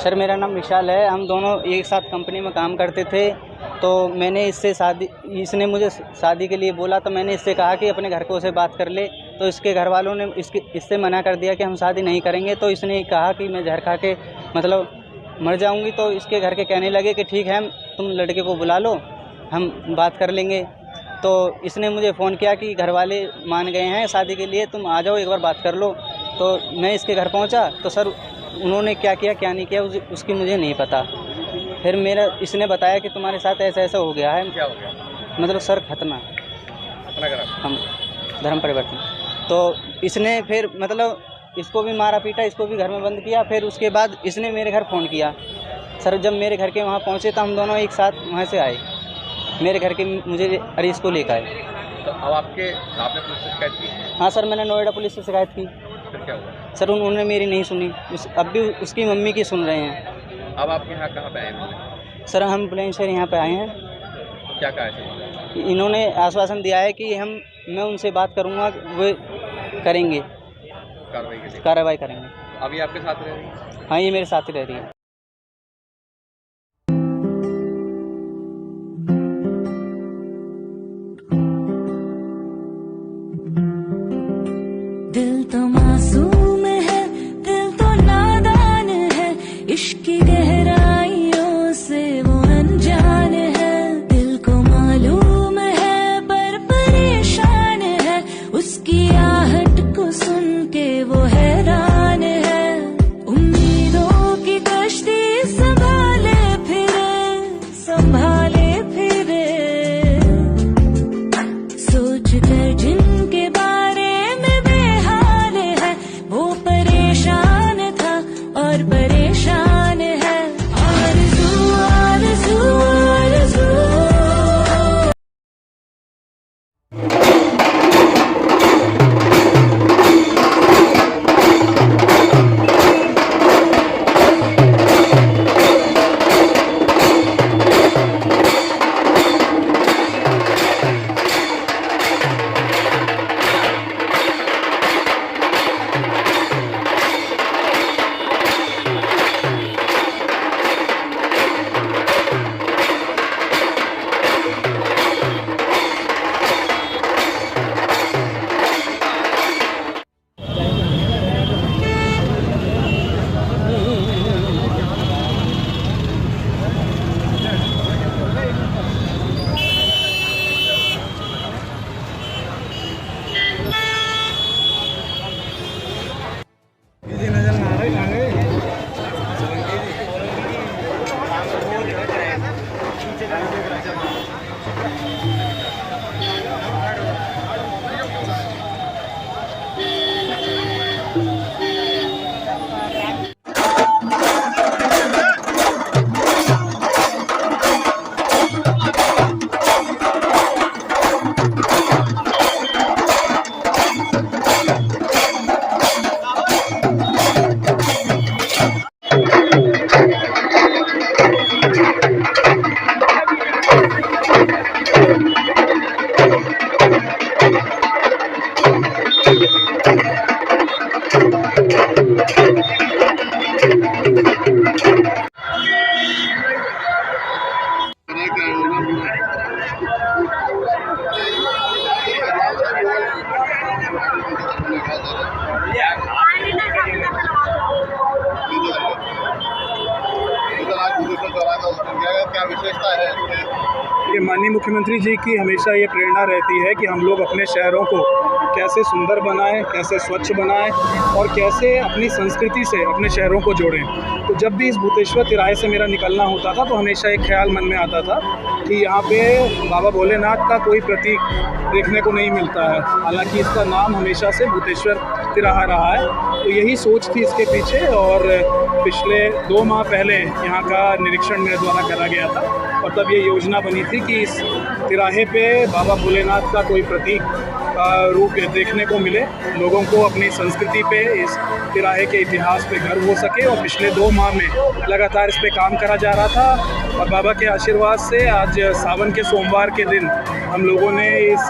Sir मेरा नाम विशाल है। हम दोनों एक साथ कंपनी में काम करते थे। तो मैंने इसने मुझे शादी के लिए बोला, तो मैंने इससे कहा कि अपने घर को से बात कर ले। तो इसके घर वालों ने इससे मना कर दिया कि हम शादी नहीं करेंगे। तो इसने कहा कि मैं जहर खा के मतलब मर जाऊंगी। तो इसके घर के कहने लगे कि ठीक है, तुम लड़के को बुला लो, हम बात कर लेंगे। तो इसने मुझे फ़ोन किया कि घर वाले मान गए हैं शादी के लिए, तुम आ जाओ, एक बार बात कर लो। तो मैं इसके घर पहुंचा, तो सर उन्होंने क्या किया क्या नहीं किया उसकी मुझे नहीं पता। फिर इसने बताया कि तुम्हारे साथ ऐसा ऐसा हो गया है। क्या हो गया? मतलब सर खतना हम धर्म परिवर्तन। तो इसने फिर मतलब इसको भी मारा पीटा, इसको भी घर में बंद किया। फिर उसके बाद इसने मेरे घर फ़ोन किया। सर जब मेरे घर के वहाँ पहुँचे तो हम दोनों एक साथ वहाँ से आए, मेरे घर के मुझे अरीस को लेकर आए। तो अब आपने पुलिस से शिकायत की? हाँ सर, मैंने नोएडा पुलिस से शिकायत की। फिर क्या हुआ? सर उन्होंने मेरी नहीं सुनी, अब भी उसकी मम्मी की सुन रहे हैं। अब आप यहाँ कहाँ पे आए हैं? सर हम बुलंदशहर यहाँ पे आए हैं। तो क्या कहा है? इन्होंने आश्वासन दिया है कि मैं उनसे बात करूँगा, वो करेंगे, कार्रवाई करेंगे। अभी आपके साथ रह रही है? हाँ, ये मेरे साथ ही रह रही है। दिल तो मासूम है, दिल तो नादान है, इश्क की गहराइयों से वो अनजान है। दिल को मालूम है पर परेशान है, उसकी आहट को सुन के वो हैरान है। उम्मीदों की कश्ती संभाले फिरे, सोच कर जिनके बारे और परेशान है। आरज़ू आरज़ू आरज़ू क्या विशेषता है? ये माननीय मुख्यमंत्री जी की हमेशा ये प्रेरणा रहती है कि हम लोग अपने शहरों को कैसे सुंदर बनाएं, कैसे स्वच्छ बनाएं और कैसे अपनी संस्कृति से अपने शहरों को जोड़ें। तो जब भी इस भूतेश्वर तिराहे से मेरा निकलना होता था तो हमेशा एक ख्याल मन में आता था कि यहाँ पे बाबा भोलेनाथ का कोई प्रतीक देखने को नहीं मिलता है। हालांकि इसका नाम हमेशा से भूतेश्वर तिराहा रहा है। तो यही सोच थी इसके पीछे और पिछले 2 माह पहले यहाँ का निरीक्षण मेरे द्वारा करा गया था। और तब ये योजना बनी थी कि इस तिराहे पे बाबा भोलेनाथ का कोई प्रतीक रूप देखने को मिले, लोगों को अपनी संस्कृति पे, इस तिराहे के इतिहास पे गर्व हो सके। और पिछले 2 माह में लगातार इस पे काम करा जा रहा था और बाबा के आशीर्वाद से आज सावन के सोमवार के दिन हम लोगों ने इस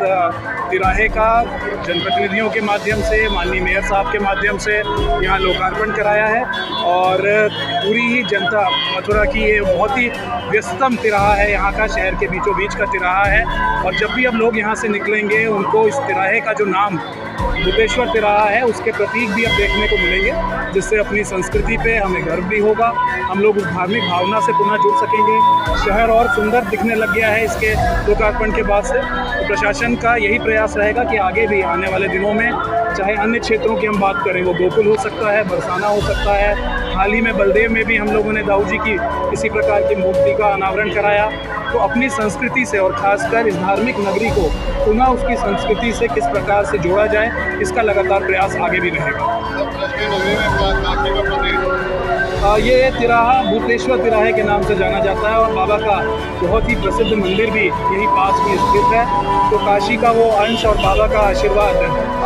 तिराहे का जनप्रतिनिधियों के माध्यम से, माननीय मेयर साहब के माध्यम से यहाँ लोकार्पण कराया है। और पूरी ही जनता, मथुरा की ये बहुत ही व्यस्तम तिराहा है, यहाँ का शहर के बीचों बीच का तिराहा है। और जब भी अब लोग यहाँ से निकलेंगे उनको इस तिराहे का जो नाम भूतेश्वर तिराहा है उसके प्रतीक भी अब देखने को मिलेंगे, जिससे अपनी संस्कृति पे हमें गर्व भी होगा। हम लोग उस धार्मिक भावना से पुनः जुड़ सकेंगे। शहर और सुंदर दिखने लग गया है इसके लोकार्पण के बाद से। तो प्रशासन का यही प्रयास रहेगा कि आगे भी आने वाले दिनों में, चाहे अन्य क्षेत्रों की हम बात करें, वो गोकुल हो सकता है, बरसाना हो सकता है, हाल ही में बलदेव में भी हम लोगों ने दाऊ जी की किसी प्रकार की मूर्ति का अनावरण कराया। तो अपनी संस्कृति से और ख़ासकर इस धार्मिक नगरी को पुनः उसकी संस्कृति से किस प्रकार से जोड़ा जाए, इसका लगातार प्रयास आगे भी रहेगा। ये तिराहा भूतेश्वर तिराहे के नाम से जाना जाता है और बाबा का बहुत ही प्रसिद्ध मंदिर भी यहीं पास में स्थित है। तो काशी का वो अंश और बाबा का आशीर्वाद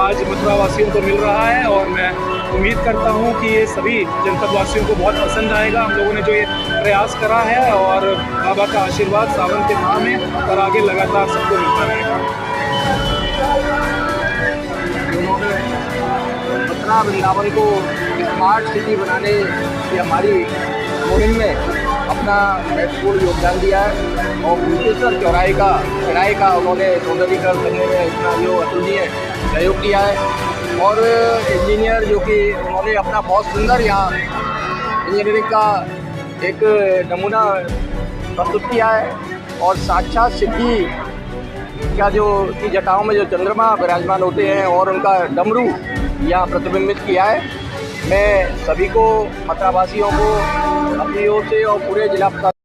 आज मथुरा वासियों को मिल रहा है और मैं उम्मीद करता हूँ कि ये सभी जनपद वासियों को बहुत पसंद आएगा। हम लोगों ने जो ये प्रयास करा है और बाबा का आशीर्वाद सावन के माह में और आगे लगातार सबको मिलता रहेगा। मथुरा वृंदावन को स्मार्ट सिटी बनाने की हमारी मुहिम में अपना महत्वपूर्ण योगदान दिया है और भूतेश्वर तिराहे का उन्होंने सौंदर्यीकरण करने में इतना जो अतुलनीय सहयोग दिया है। और इंजीनियर जो कि उन्होंने अपना बहुत सुंदर यहाँ इंजीनियरिंग का एक नमूना प्रस्तुत किया है और साक्षात सिद्धि का जो की जटाओं में जो चंद्रमा विराजमान होते हैं और उनका डमरू यहाँ प्रतिबिंबित किया है। मैं सभी को, मथुरावासियों को अपनी ओर से और पूरे जिला प्रशासन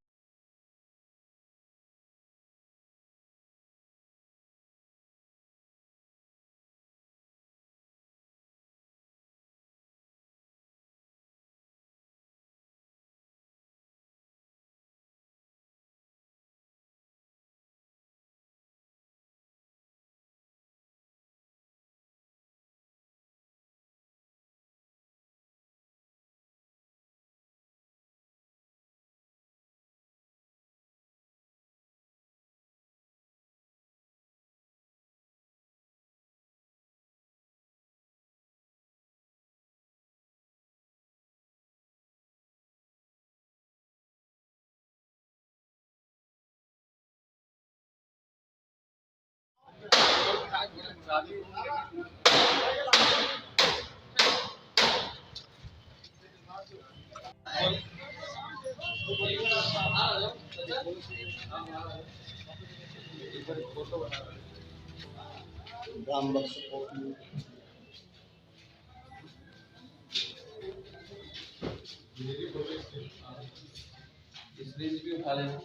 इस रेंज की उठा लेना,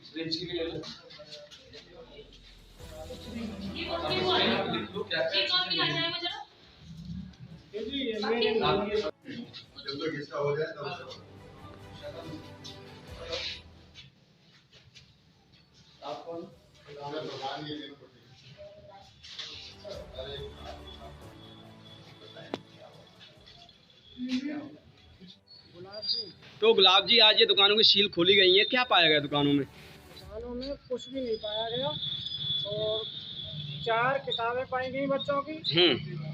इस रेंज की भी ले लो। जब तक इसका हो जाए तब आप कौन? तो गुलाब जी, आज ये दुकानों की सील खोली गई है, क्या पाया गया दुकानों में? दुकानों में कुछ भी नहीं पाया गया और 4 किताबें पाई गई बच्चों की,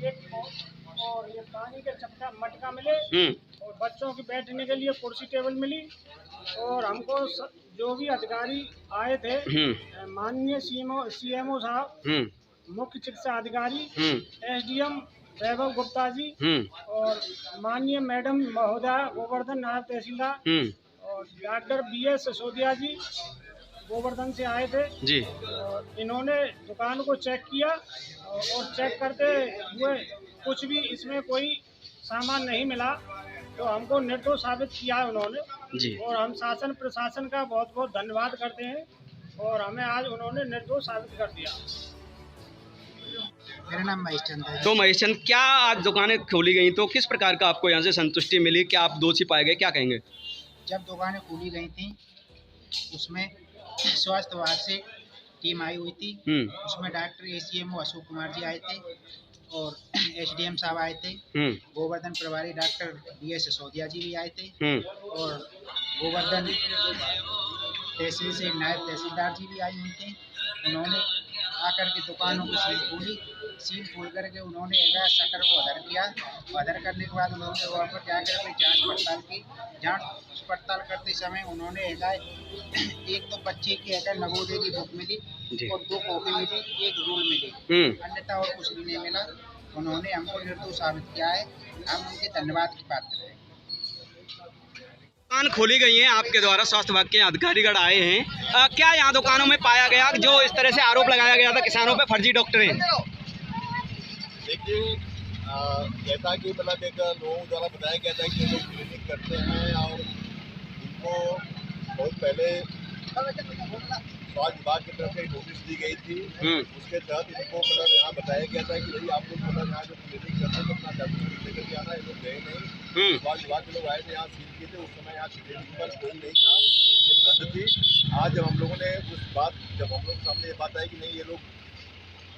एक और ये पानी के चपटा मटका मिले और बच्चों के बैठने के लिए कुर्सी टेबल मिली। और हमको जो भी अधिकारी आए थे, माननीय CMO साहब, मुख्य चिकित्सा अधिकारी, SDM वैभव गुप्ता जी और माननीय मैडम महोदया गोवर्धन नायब तहसीलदार और डॉक्टर BS सिसोदिया जी गोवर्धन से आए थे जी। और इन्होंने दुकान को चेक किया और चेक करते हुए कुछ भी इसमें कोई सामान नहीं मिला, तो हमको निर्दोष साबित किया है उन्होंने जी। और हम शासन प्रशासन का बहुत बहुत धन्यवाद करते हैं और हमें आज उन्होंने निर्दोष साबित कर दिया। मेरा नाम महेश चंद है। तो महेश चंद, क्या आज दुकानें खोली गई तो किस प्रकार का आपको यहाँ से संतुष्टि मिली? क्या आप दोषी पाए गए, क्या कहेंगे? जब दुकानें खोली गई थी उसमें स्वास्थ्य विभाग से टीम आई हुई थी। उसमें डॉक्टर ACMO अशोक कुमार जी आए थे और SDM साहब आए थे। गोवर्धन प्रभारी डॉक्टर DS सिसोदिया जी भी आए थे और गोवर्धन तहसील से नायब तहसीलदार जी भी आई हुई थे। उन्होंने आकर के दुकानों की सील खोल करके उन्होंने शटर को अदर किया। अदर करने के बाद उन्होंने वहाँ पर जाकर के जांच पड़ताल करते समय उन्होंने एक तो बच्चे की नवोदय की बुक मिली और 2 कॉपी मिली, 1 रूल मिली, अन्यथा और कुछ भी नहीं मिला। उन्होंने हमको निर्दोष साबित किया है। हम उनके धन्यवाद के पात्र हैं। दुकान खोली गई है आपके द्वारा, स्वास्थ्य विभाग के अधिकारीगण आए हैं। क्या यहाँ दुकानों में पाया गया जो इस तरह से आरोप लगाया गया था किसानों पे फर्जी डॉक्टर हैं? देखिए, जैसा कि मतलब एक लोगों द्वारा बताया गया था कि लोग क्लिनिक करते हैं और इनको बहुत पहले स्वास्थ्य विभाग की तरफ से नोटिस दी गई थी। उसके तहत इनको मतलब यहाँ बताया गया था कि भाई आप लोग मतलब यहाँ जो क्लिनिक करते हैं तो अपना डॉक्यूमेंट लेकर के आना। ये लोग गए नहीं, स्वास्थ्य विभाग के लोग आए थे, यहाँ सील किए थे। उस समय यहाँ क्लिनिक पर कोई नहीं था, ये बंद थी। आज जब हम लोगों ने जब हम लोग सामने ये बात आई कि नहीं ये लोग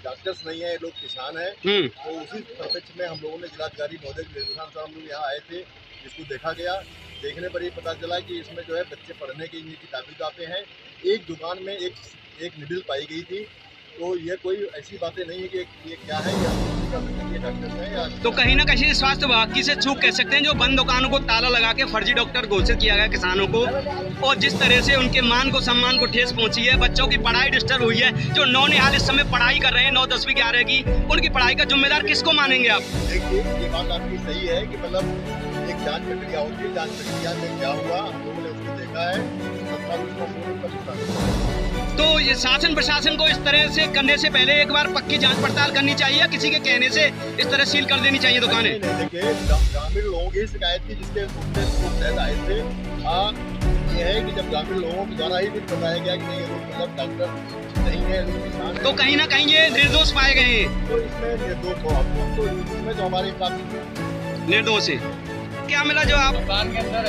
डॉक्टर्स नहीं है, ये लोग किसान हैं, तो उसी परिप्रेक्ष्य में हम लोगों ने जिलाधिकारी महोदय के निर्देशानुसार साहब हम लोग यहाँ आए थे। इसको देखा गया, देखने पर ये पता चला कि इसमें जो है बच्चे पढ़ने की किताबें हैं। एक दुकान में एक निडिल पाई गई थी। तो ये कोई ऐसी बातें नहीं है कि ये क्या है या ये डॉक्टर है या तो कहीं ना कहीं स्वास्थ्य विभाग की से चूक कह सकते हैं जो बंद दुकानों को ताला लगा के फर्जी डॉक्टर घोषित किया गया किसानों को, और जिस तरह से उनके मान को सम्मान को ठेस पहुंची है, बच्चों की पढ़ाई डिस्टर्ब हुई है। जो नौनिहाल इस समय पढ़ाई कर रहे हैं 9, 10वीं 11 की, उनकी पढ़ाई का जिम्मेदार किसको मानेंगे आप? देखिए, ये बात आपकी सही है कि मतलब एक जांच प्रक्रिया होती है, जांच प्रक्रिया में क्या हुआ हम लोगों ने उसको देखा है। तो ये शासन प्रशासन को इस तरह से करने से पहले एक बार पक्की जांच पड़ताल करनी चाहिए या किसी के कहने से इस तरह सील कर देनी चाहिए दुकानें? देखिए, ग्रामीण लोगों की शिकायत थी जिसके तहत आए थे। ये है कि जब ग्रामीण लोगों के द्वारा ही भी बताया गया कि नहीं ये लोग मतलब डॉक्टर नहीं है, लोग किसान है, तो कहीं ना कहीं ये निर्दोष पाए गए हैं। तो इसमें निर्दोष हो हम तो इसमें जो हमारे हिसाब निर्दोष है। क्या मिला जो आप दुकान के अंदर?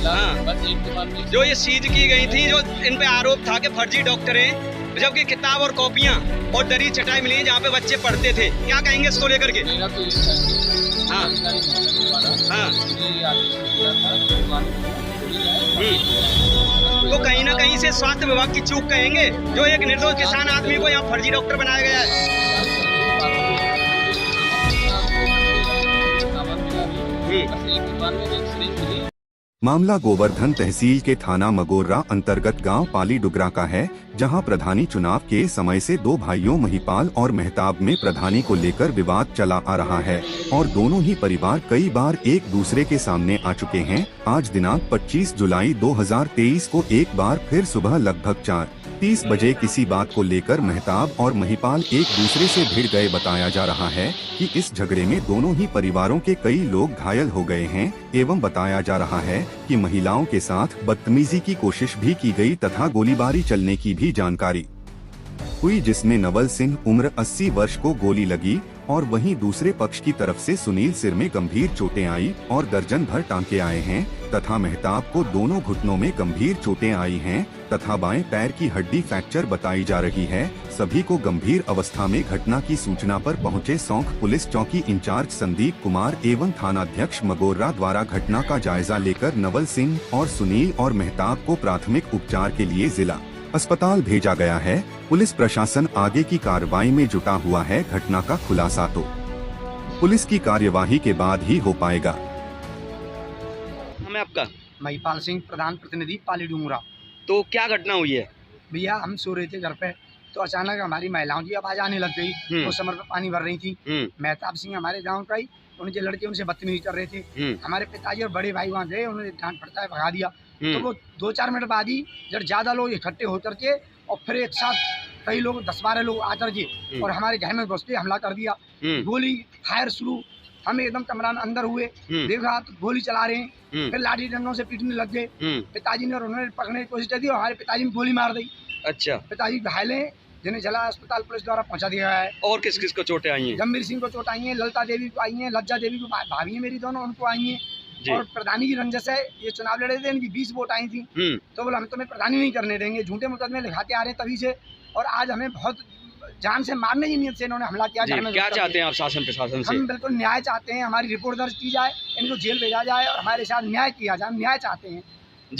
हाँ, बस एक दुकान में जो ये सीज की गई थी, जो इन पे आरोप था कि फर्जी डॉक्टर हैं, जबकि किताब और कॉपियां और दरी चटाई मिली जहाँ पे बच्चे पढ़ते थे। क्या कहेंगे इसको लेकर के? मेरा तो ये हाँ हाँ तो कहीं ना कहीं से स्वास्थ्य विभाग की चूक कहेंगे जो एक निर्दोष किसान आदमी को यहाँ फर्जी डॉक्टर बनाया गया है। मामला गोवर्धन तहसील के थाना मगोर्रा अंतर्गत गांव पाली डुगरा का है, जहां प्रधानी चुनाव के समय से 2 भाइयों महिपाल और मेहताब में प्रधानी को लेकर विवाद चला आ रहा है और दोनों ही परिवार कई बार एक दूसरे के सामने आ चुके हैं। आज दिनांक 25 जुलाई 2023 को एक बार फिर सुबह लगभग 4:30 बजे किसी बात को लेकर मेहताब और महिपाल एक दूसरे से भिड़ गए। बताया जा रहा है कि इस झगड़े में दोनों ही परिवारों के कई लोग घायल हो गए हैं एवं बताया जा रहा है कि महिलाओं के साथ बदतमीजी की कोशिश भी की गई तथा गोलीबारी चलने की भी जानकारी हुई, जिसमें नवल सिंह उम्र 80 वर्ष को गोली लगी और वहीं दूसरे पक्ष की तरफ से सुनील सिर में गंभीर चोटें आई और दर्जन भर टांके आए हैं तथा मेहताब को दोनों घुटनों में गंभीर चोटें आई हैं तथा बाएं पैर की हड्डी फ्रैक्चर बताई जा रही है। सभी को गंभीर अवस्था में घटना की सूचना पर पहुंचे सौंख पुलिस चौकी इंचार्ज संदीप कुमार एवं थानाध्यक्ष मगोर्रा द्वारा घटना का जायजा लेकर नवल सिंह और सुनील और मेहताब को प्राथमिक उपचार के लिए जिला अस्पताल भेजा गया है। पुलिस प्रशासन आगे की कार्रवाई में जुटा हुआ है। घटना का खुलासा तो पुलिस की कार्यवाही के बाद ही हो पाएगा। हमें आपका महिपाल सिंह, प्रधान प्रतिनिधि पाली डुगरा। तो क्या घटना हुई है? भैया हम सो रहे थे घर पे, तो अचानक हमारी महिलाओं की आवाज आने लग गई। उस समय पे पानी भर रही थी। मेहताब सिंह हमारे गाँव का ही, उनके लड़के उनसे बदतमीजी कर रहे थे। हमारे पिताजी और बड़े भाई वहाँ गए, उन्होंने डांट पड़ता है भगा दिया। तो वो 2-4 मिनट बाद ही जब ज्यादा लोग इकट्ठे होकर के और फिर एक साथ कई लोग 10-12 लोग आकर के और हमारे घर में घुस के हमला कर दिया। गोली फायर शुरू, हम एकदम कमरा में अंदर हुए, देखा तो गोली चला रहे हैं, फिर लाठी डंडों से पीटने लग गए। पिताजी ने और उन्होंने पकड़ने की कोशिश की और हमारे पिताजी ने गोली मार दी। अच्छा, पिताजी घायल हैं, जिन्हें जिला अस्पताल पुलिस द्वारा पहुंचा दिया है। और किस किस को चोटें आई हैं? जम्बीर सिंह को चोट आई है, ललिता देवी को आई है, लज्जा देवी को भाभी है मेरी, दोनों उनको आई है। और प्रधानी की रंजस है, ये चुनाव लड़े थे, इनकी 20 वोट आई थी, तो बोला हम तुम्हें प्रधानी नहीं करने देंगे, झूठे मुकदमे लिखाते आ रहे हैं तभी से, और आज हमें बहुत जान से मारने की नीयत से इन्होंने हमला किया। क्या चाहते हैं आप शासन प्रशासन से? हम बिल्कुल न्याय चाहते हैं, हमारी रिपोर्ट दर्ज की जाए, इनको जेल भेजा जाए और हमारे साथ न्याय किया जाए, हम न्याय चाहते हैं।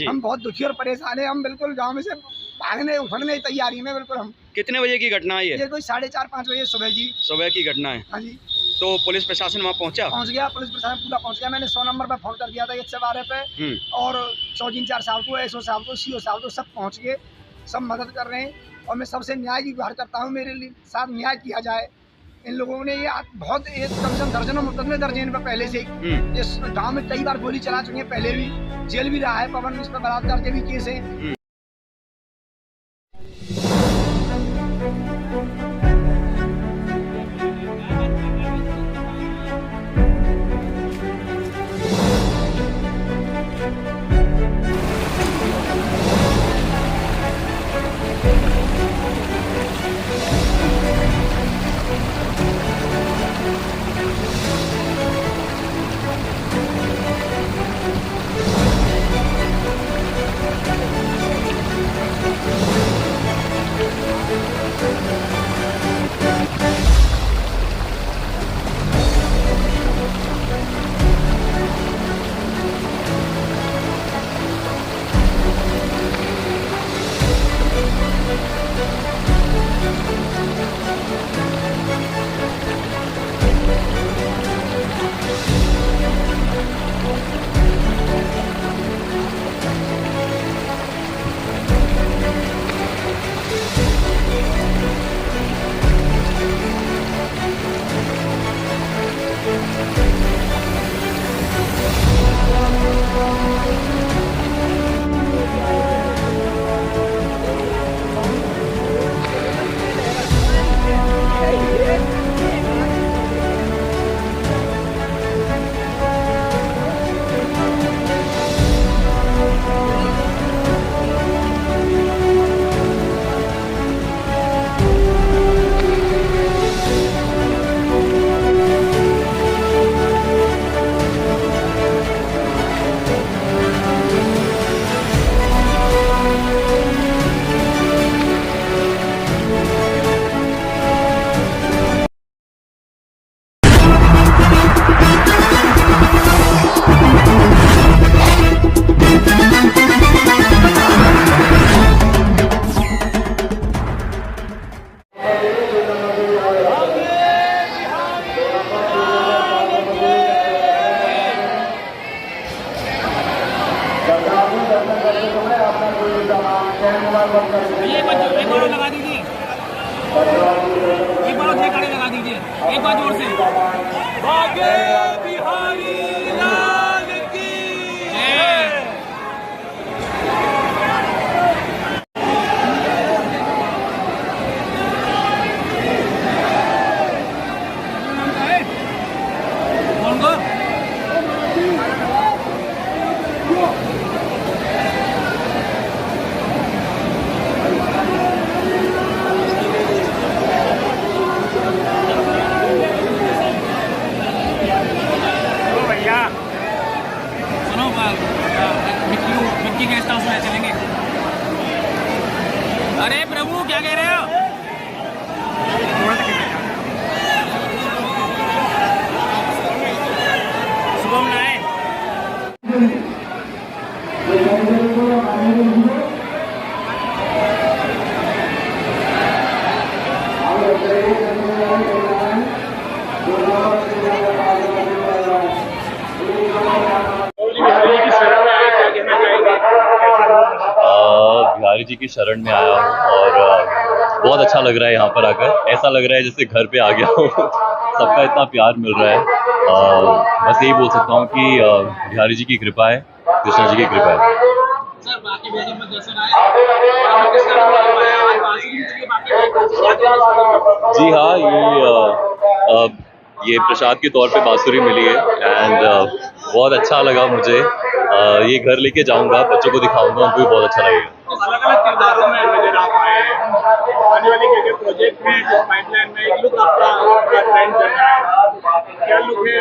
हम बहुत दुखी और परेशान है, हम बिल्कुल गाँव में से भागने उठने की तैयारी में बिल्कुल। हम कितने बजे की घटना है ये कोई 4:30-5 बजे सुबह जी, सुबह की घटना है। हाँ जी। तो पुलिस प्रशासन वहाँ पहुँच गया? पुलिस प्रशासन पूरा पहुँच गया। मैंने 100 नंबर पर फोन कर दिया था 112 पे, और चौकीदार साहब को, एसओ साहब को, सीओ साहब को, सब पहुँच गए, सब मदद कर रहे हैं। और मैं सबसे न्याय की गुहार करता हूँ, मेरे लिए साथ न्याय किया जाए। इन लोगों ने ये बहुत कम से कम दर्जनों मुकदमे दर्ज हैं इन पर पहले से ही। इस गाँव में कई बार गोली चला चुकी है, पहले भी जेल भी रहा है, पवन इस पर बलात्कार के भी केस है। एक बार लगा दीजिए, एक बार जयकारे लगा दीजिए, एक बार जोर से। भाग्य बिहारी लाल की जय। कौन को? मिट्टी गेस्ट हाउस में चलेंगे। अरे प्रभु क्या कह रहे हो? शुभम नाय बिहारी जी की शरण में आया हूँ और बहुत अच्छा लग रहा है यहाँ पर आकर। ऐसा लग रहा है जैसे घर पे आ गया हूँ। सबका इतना प्यार मिल रहा है। बस यही बोल सकता हूँ कि बिहारी जी की कृपा है, कृष्णा जी की कृपा है। जी हाँ, ये प्रसाद के तौर पे बांसुरी मिली है एंड बहुत अच्छा लगा मुझे। ये घर लेके जाऊंगा, बच्चों को दिखाऊंगा, उनको भी बहुत अच्छा लगेगा। अलग-अलग किरदारों में नजर आ पाए हैं। आने वाले क्या प्रोजेक्ट में जो पाइपलाइन में एक लुक आपका ट्रेंड चल रहा है, क्या लुक है?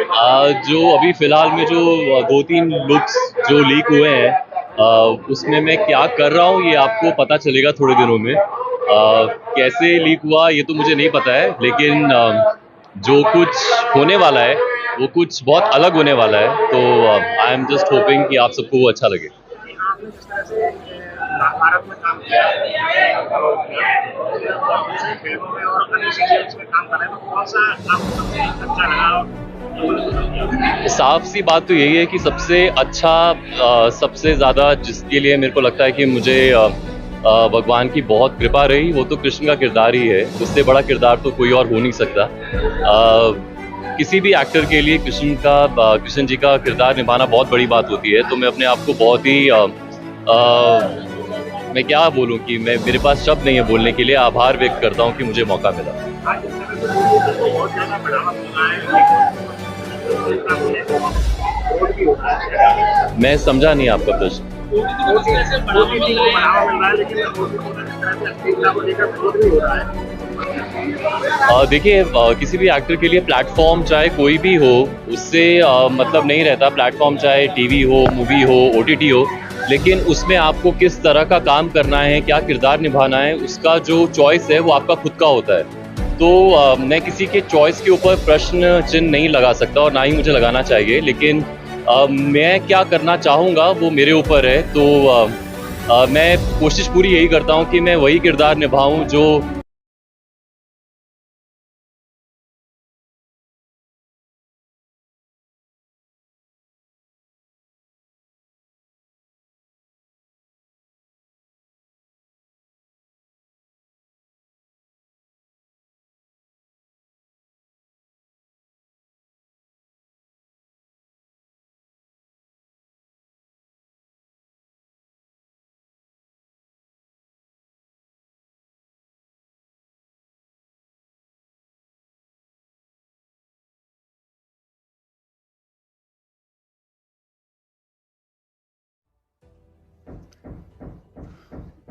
जो अभी फिलहाल में जो 2-3 लुक्स जो लीक हुए हैं, उसमें मैं क्या कर रहा हूँ ये आपको पता चलेगा थोड़े दिनों में। कैसे लीक हुआ ये तो मुझे नहीं पता है, लेकिन जो कुछ होने वाला है वो कुछ बहुत अलग होने वाला है, तो आई एम जस्ट होपिंग कि आप सबको वो अच्छा लगे। आपने जिस तरह से भारत में काम किया है फिल्मों में और अन्य सीरियल्स में काम कर रहे हैं, तो कौन सा आपको सबसे अच्छा लगा? साफ सी बात तो यही है कि सबसे अच्छा सबसे ज़्यादा जिसके लिए मेरे को लगता है कि मुझे भगवान की बहुत कृपा रही, वो तो कृष्ण का किरदार ही है। उससे बड़ा किरदार तो कोई और हो नहीं सकता। किसी भी एक्टर के लिए कृष्ण जी का किरदार निभाना बहुत बड़ी बात होती है, तो मैं अपने आप को बहुत ही मैं क्या बोलूं कि मेरे पास शब्द नहीं है बोलने के लिए, आभार व्यक्त करता हूं कि मुझे मौका मिला। मैं समझा नहीं आपका प्रश्न। देखिए, किसी भी एक्टर के लिए प्लेटफॉर्म चाहे कोई भी हो, उससे मतलब नहीं रहता। प्लेटफॉर्म चाहे टीवी हो, मूवी हो, ओटीटी हो, लेकिन उसमें आपको किस तरह का काम करना है, क्या किरदार निभाना है, उसका जो चॉइस है वो आपका खुद का होता है। तो मैं किसी के चॉइस के ऊपर प्रश्न चिन्ह नहीं लगा सकता और ना ही मुझे लगाना चाहिए, लेकिन मैं क्या करना चाहूँगा वो मेरे ऊपर है। तो मैं कोशिश पूरी यही करता हूँ कि मैं वही किरदार निभाऊँ जो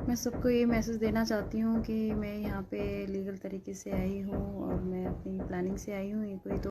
मैं सबको ये मैसेज देना चाहती हूँ कि मैं यहाँ पे लीगल तरीके से आई हूँ और मैं अपनी प्लानिंग से आई हूँ। ये कोई तो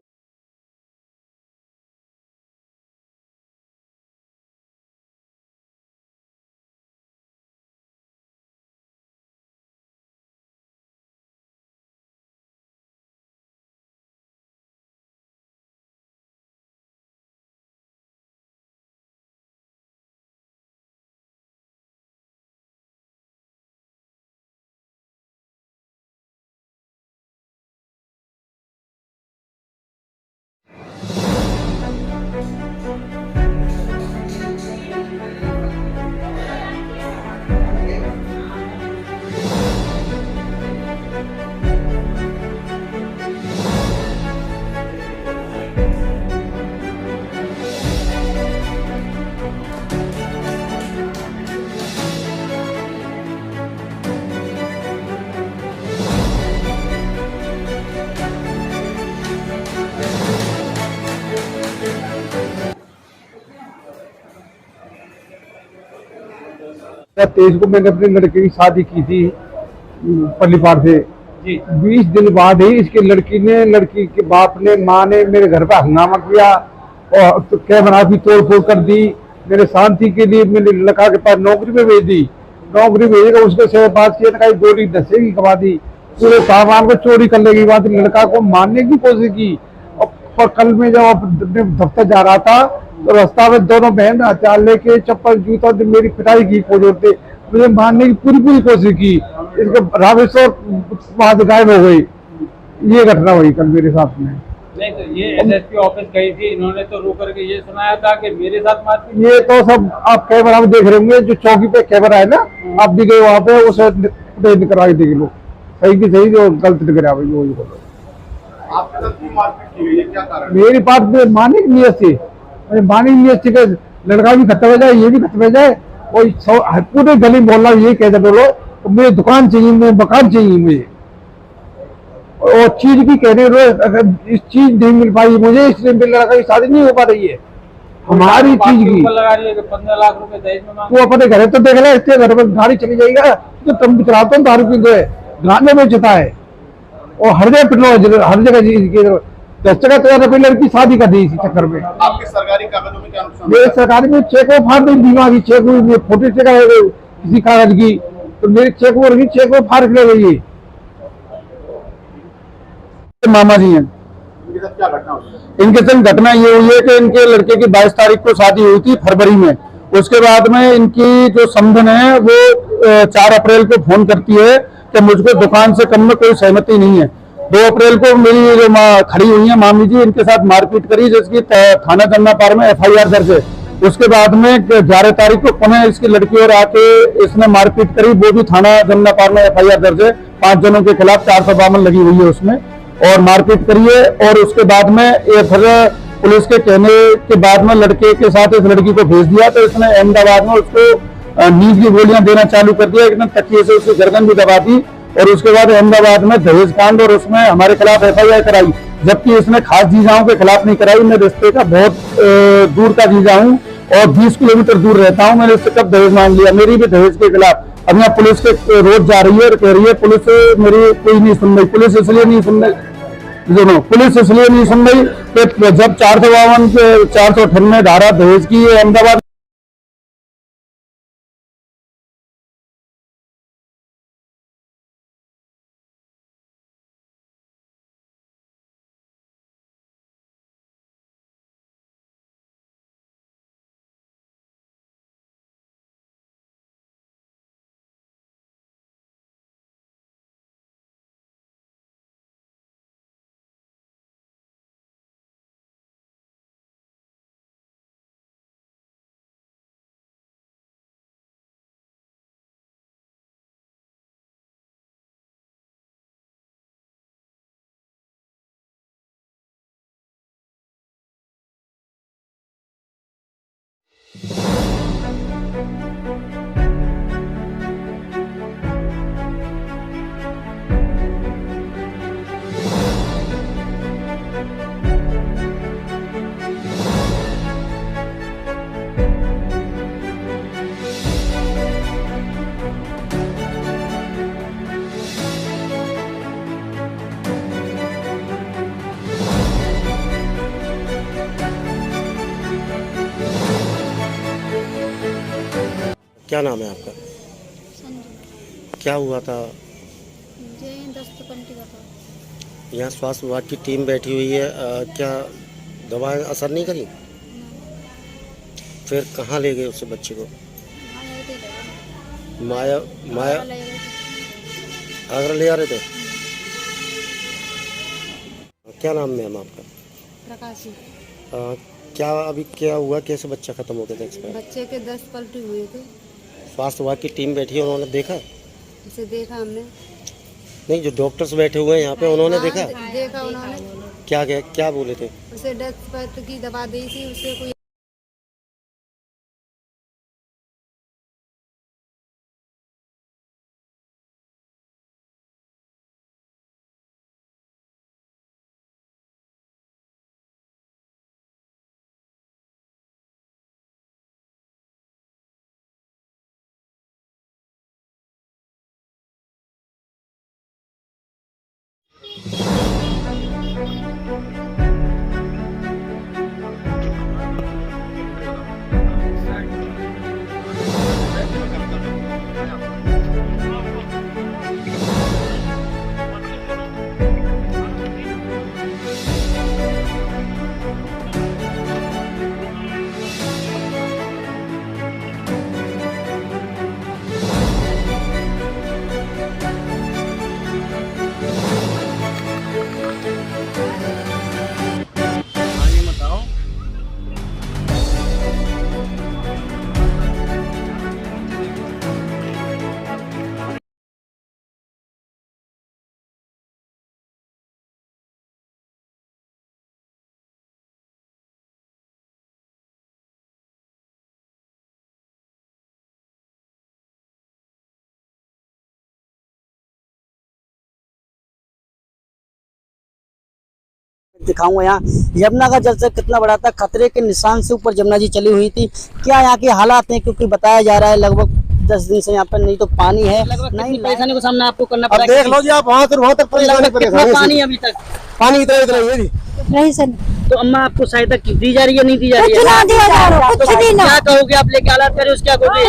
तेईस को मैंने अपनी लड़के की शादी की थी पल्लीपाड़ से। 20 दिन बाद ही इसकी लड़की के बाप ने, माँ ने मेरे घर पे हंगामा किया और तो कैमरा भी तोड़ फोड़ कर दी। मेरे शांति के लिए मेरे लड़का के पास नौकरी में भेज दी। नौकरी भेजेगा उसके से बात किया, गोली दसेगी कमा दी, पूरे सामान को चोरी करने की बात। लड़का को मारने की कोशिश की। और कल में जब अपने दफ्तर जा रहा था तो रास्ता में दोनों बहन हथियार लेके चप्पल जूता मेरी पिटाई की, कोजोड़ते मुझे मारने की पूरी कोशिश की। इसके रामेश्वर बाद गायब हो गई। ये घटना हुई कल मेरे साथ में। नहीं तो ये एसएसपी ऑफिस गई थी, इन्होंने तो रो करके ये सुनाया था कि मेरे साथ मारपीट। ये तो सब आप कैमरा में देख रहे होंगे, जो चौकी पे कैमरा है ना, आप भी गए वहाँ पे, उसे करवा के देख लो, सही की सही, जो गलत निकल आई वो बोलो। मेरी बात में माने की नियत थी, माने की नियत थी कि लड़का भी खत्म हो जाए, ये भी खत्म हो जाए, और पूरे गली मोहल्ला ये कहते बोलो तो मुझे दुकान चाहिए, मुझे मकान चाहिए मुझे, और चीज भी कहने अगर इस चीज नहीं मिल पाई मुझे, इसलिए मेरे लड़का की शादी नहीं हो पा रही है। हमारी चीज की लगा रही है कि 15 लाख रुपए दहेज में तू अपने घर तो देख ले, इसके घर में गाड़ी चली जाएगा तो तुम चलाते हो दारू पीते गाने में जता है और हर जगह पेट्रोल, हर जगह 10,000 रुपये लड़की शादी कर दी इसी चक्कर में। आपके सरकारी कागजों में क्या नुकसान? मेरे सरकारी में चेक वो फाड़ दी, बीमा की चेक हुई, फोटो चेक है किसी कागज की, तो मेरी चेक वो रही, चेक वो फाड़ के ले गई। मामा जी हैं, क्या घटना हुई? इनके संग घटना ये हुई है कि इनके लड़के की 22 तारीख को शादी हुई थी फरवरी में। उसके बाद में इनकी जो समधन है वो 4 अप्रैल को फोन करती है कि मुझको दुकान से कम में कोई सहमति नहीं है। 2 अप्रैल को मेरी जो खड़ी हुई है मामी जी, इनके साथ मारपीट करी, जिसकी थाना जमनापार में FIR दर्ज है। उसके बाद में 11 तारीख को पुनः इसकी लड़की और आके इसने मारपीट करी, वो भी थाना जमनापार में FIR दर्ज है। 5 जनों के खिलाफ 452 लगी हुई है उसमें, और मारपीट करी है। और उसके बाद में फिर पुलिस के कहने के बाद में लड़के के साथ इस लड़की को भेज दिया, तो इसने अहमदाबाद में उसको नींद की गोलियां देना चालू कर दिया, एकदम तकिए से उसकी गर्दन भी दबा दी। और उसके बाद अहमदाबाद में दहेज कांड और उसमें हमारे खिलाफ FIR कराई, जबकि इसने खास जीजाओं के खिलाफ नहीं कराई। मैं रिश्ते का बहुत दूर का जीजा हूँ और 20 किलोमीटर दूर रहता हूँ। मैंने इससे कब दहेज मांग लिया? मेरी भी दहेज के खिलाफ अब यहाँ पुलिस के रोज जा रही है और कह रही है पुलिस मेरी कोई नहीं सुन रही। पुलिस इसलिए नहीं सुन रही, पुलिस इसलिए नहीं सुन रही कि जब 452 के 498 धारा दहेज की अहमदाबाद क्या नाम है आपका? क्या हुआ था? यहाँ स्वास्थ्य विभाग की टीम बैठी हुई है, क्या दवाएं असर नहीं करी? फिर कहाँ ले गए उस बच्चे को? माया आगरा ले आ रहे थे। क्या नाम है आपका? प्रकाश। क्या अभी क्या हुआ, कैसे बच्चा खत्म हो गया था? बच्चे के 10 पलटे हुए थे। स्वास्थ्य विभाग की टीम बैठी है, उन्होंने देखा? इसे देखा हमने। नहीं, जो डॉक्टर्स बैठे हुए हैं यहाँ पे, उन्होंने देखा? देखा उन्होंने। क्या बोले थे? उसे 10 पलटे की दवा दी थी, उसे कोई दिखाऊंगा। यहाँ यमुना का जल स्तर कितना बड़ा था, खतरे के निशान से ऊपर यमुना जी चली हुई थी। क्या यहाँ के हालात हैं, क्योंकि बताया जा रहा है लगभग 10 दिन से यहाँ पर, नहीं तो पानी है, नहीं परेशानी का सामना आपको करना अब देख लो जी आप वहाँ से वहाँ तक परेशानी पानी अभी तक पानी इतना ही है जी। तो अम्मा आपको सहायता दी जा रही है, नहीं दी जा रही है? कुछ ना दिया जा रहा, कुछ भी ना। क्या कहोगे आप, लेके हालात करे उसका कहोगे?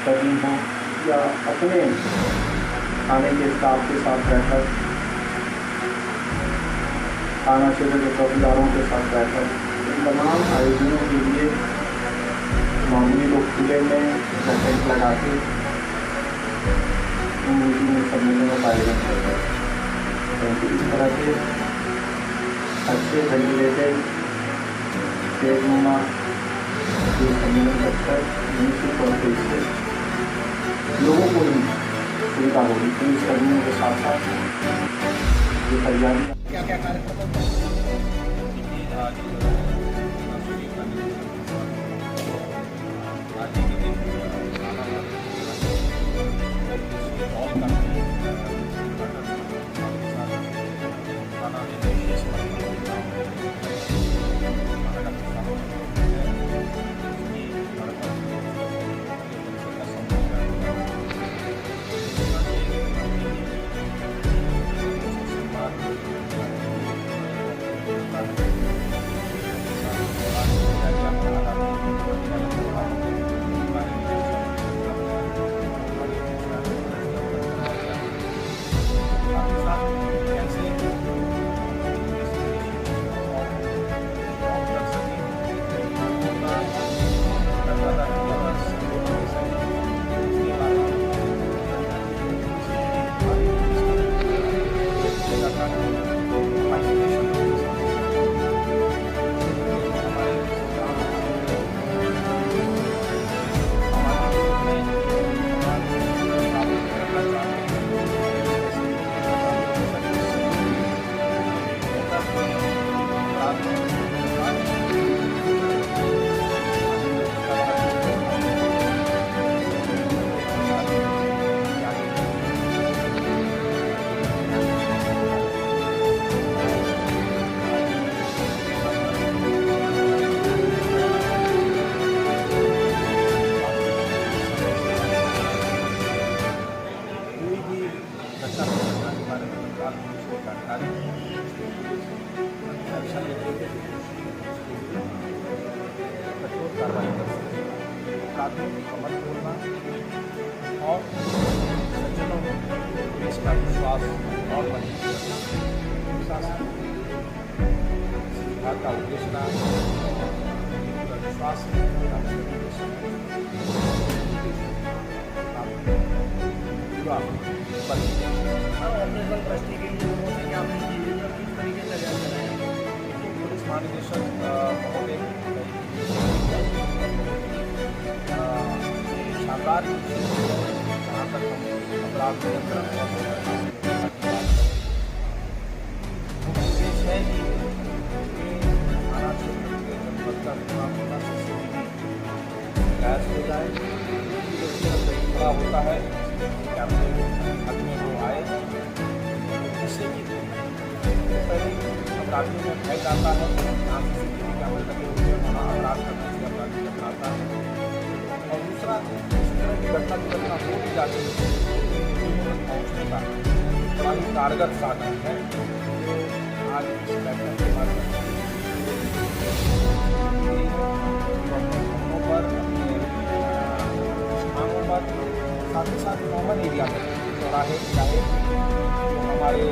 करनी हो या अपने थाने के स्टाफ के साथ रहकर, थाना क्षेत्र के चौकीदारों के साथ रहकर, इन तमाम आयोजनों के लिए मामूली लोग खुले में टेंट लगा के सम्मेलन का आयोजन करते हैं। तो इस तरह के अच्छे वेंटिलेटेड स्टेजनुमा ये सम्मेलन रखकर निश्चित तौर पर इससे लोगों को ही सुविधा होगी। पुलिस कर्मियों के साथ साथ ये तैयारी क्या क्या कार्यक्रम और सज्जनों को पुलिस का विश्वास और बढ़े। का उद्देश्य विश्वास ऑपरेशन ट्रस्टी के लोगों से क्या किस तरीके से पुलिस महानिदेशक महोदय शानदार जहाँ तक हम अपराध नियंत्रण उद्देश्य है कि थाना क्षेत्र के जनपद का निर्माण होना गैस हो जाए खड़ा होता है कैमरे हाथ में वो आए जिससे कि पहले अपराधियों में भय जाता है जहाँ CCTV कैमरे लगे होते हैं वहाँ अपराध करने से अपराधी टकराता है और दूसरा इस तरह की घटना हो भी जाती है पहुँचने का बड़ा ही कारगर साधन है आज इस बैठक के माध्यम से पर मांगों पर साथ ही साथ कॉमन एरिया में चौराहे चाहे जो हमारे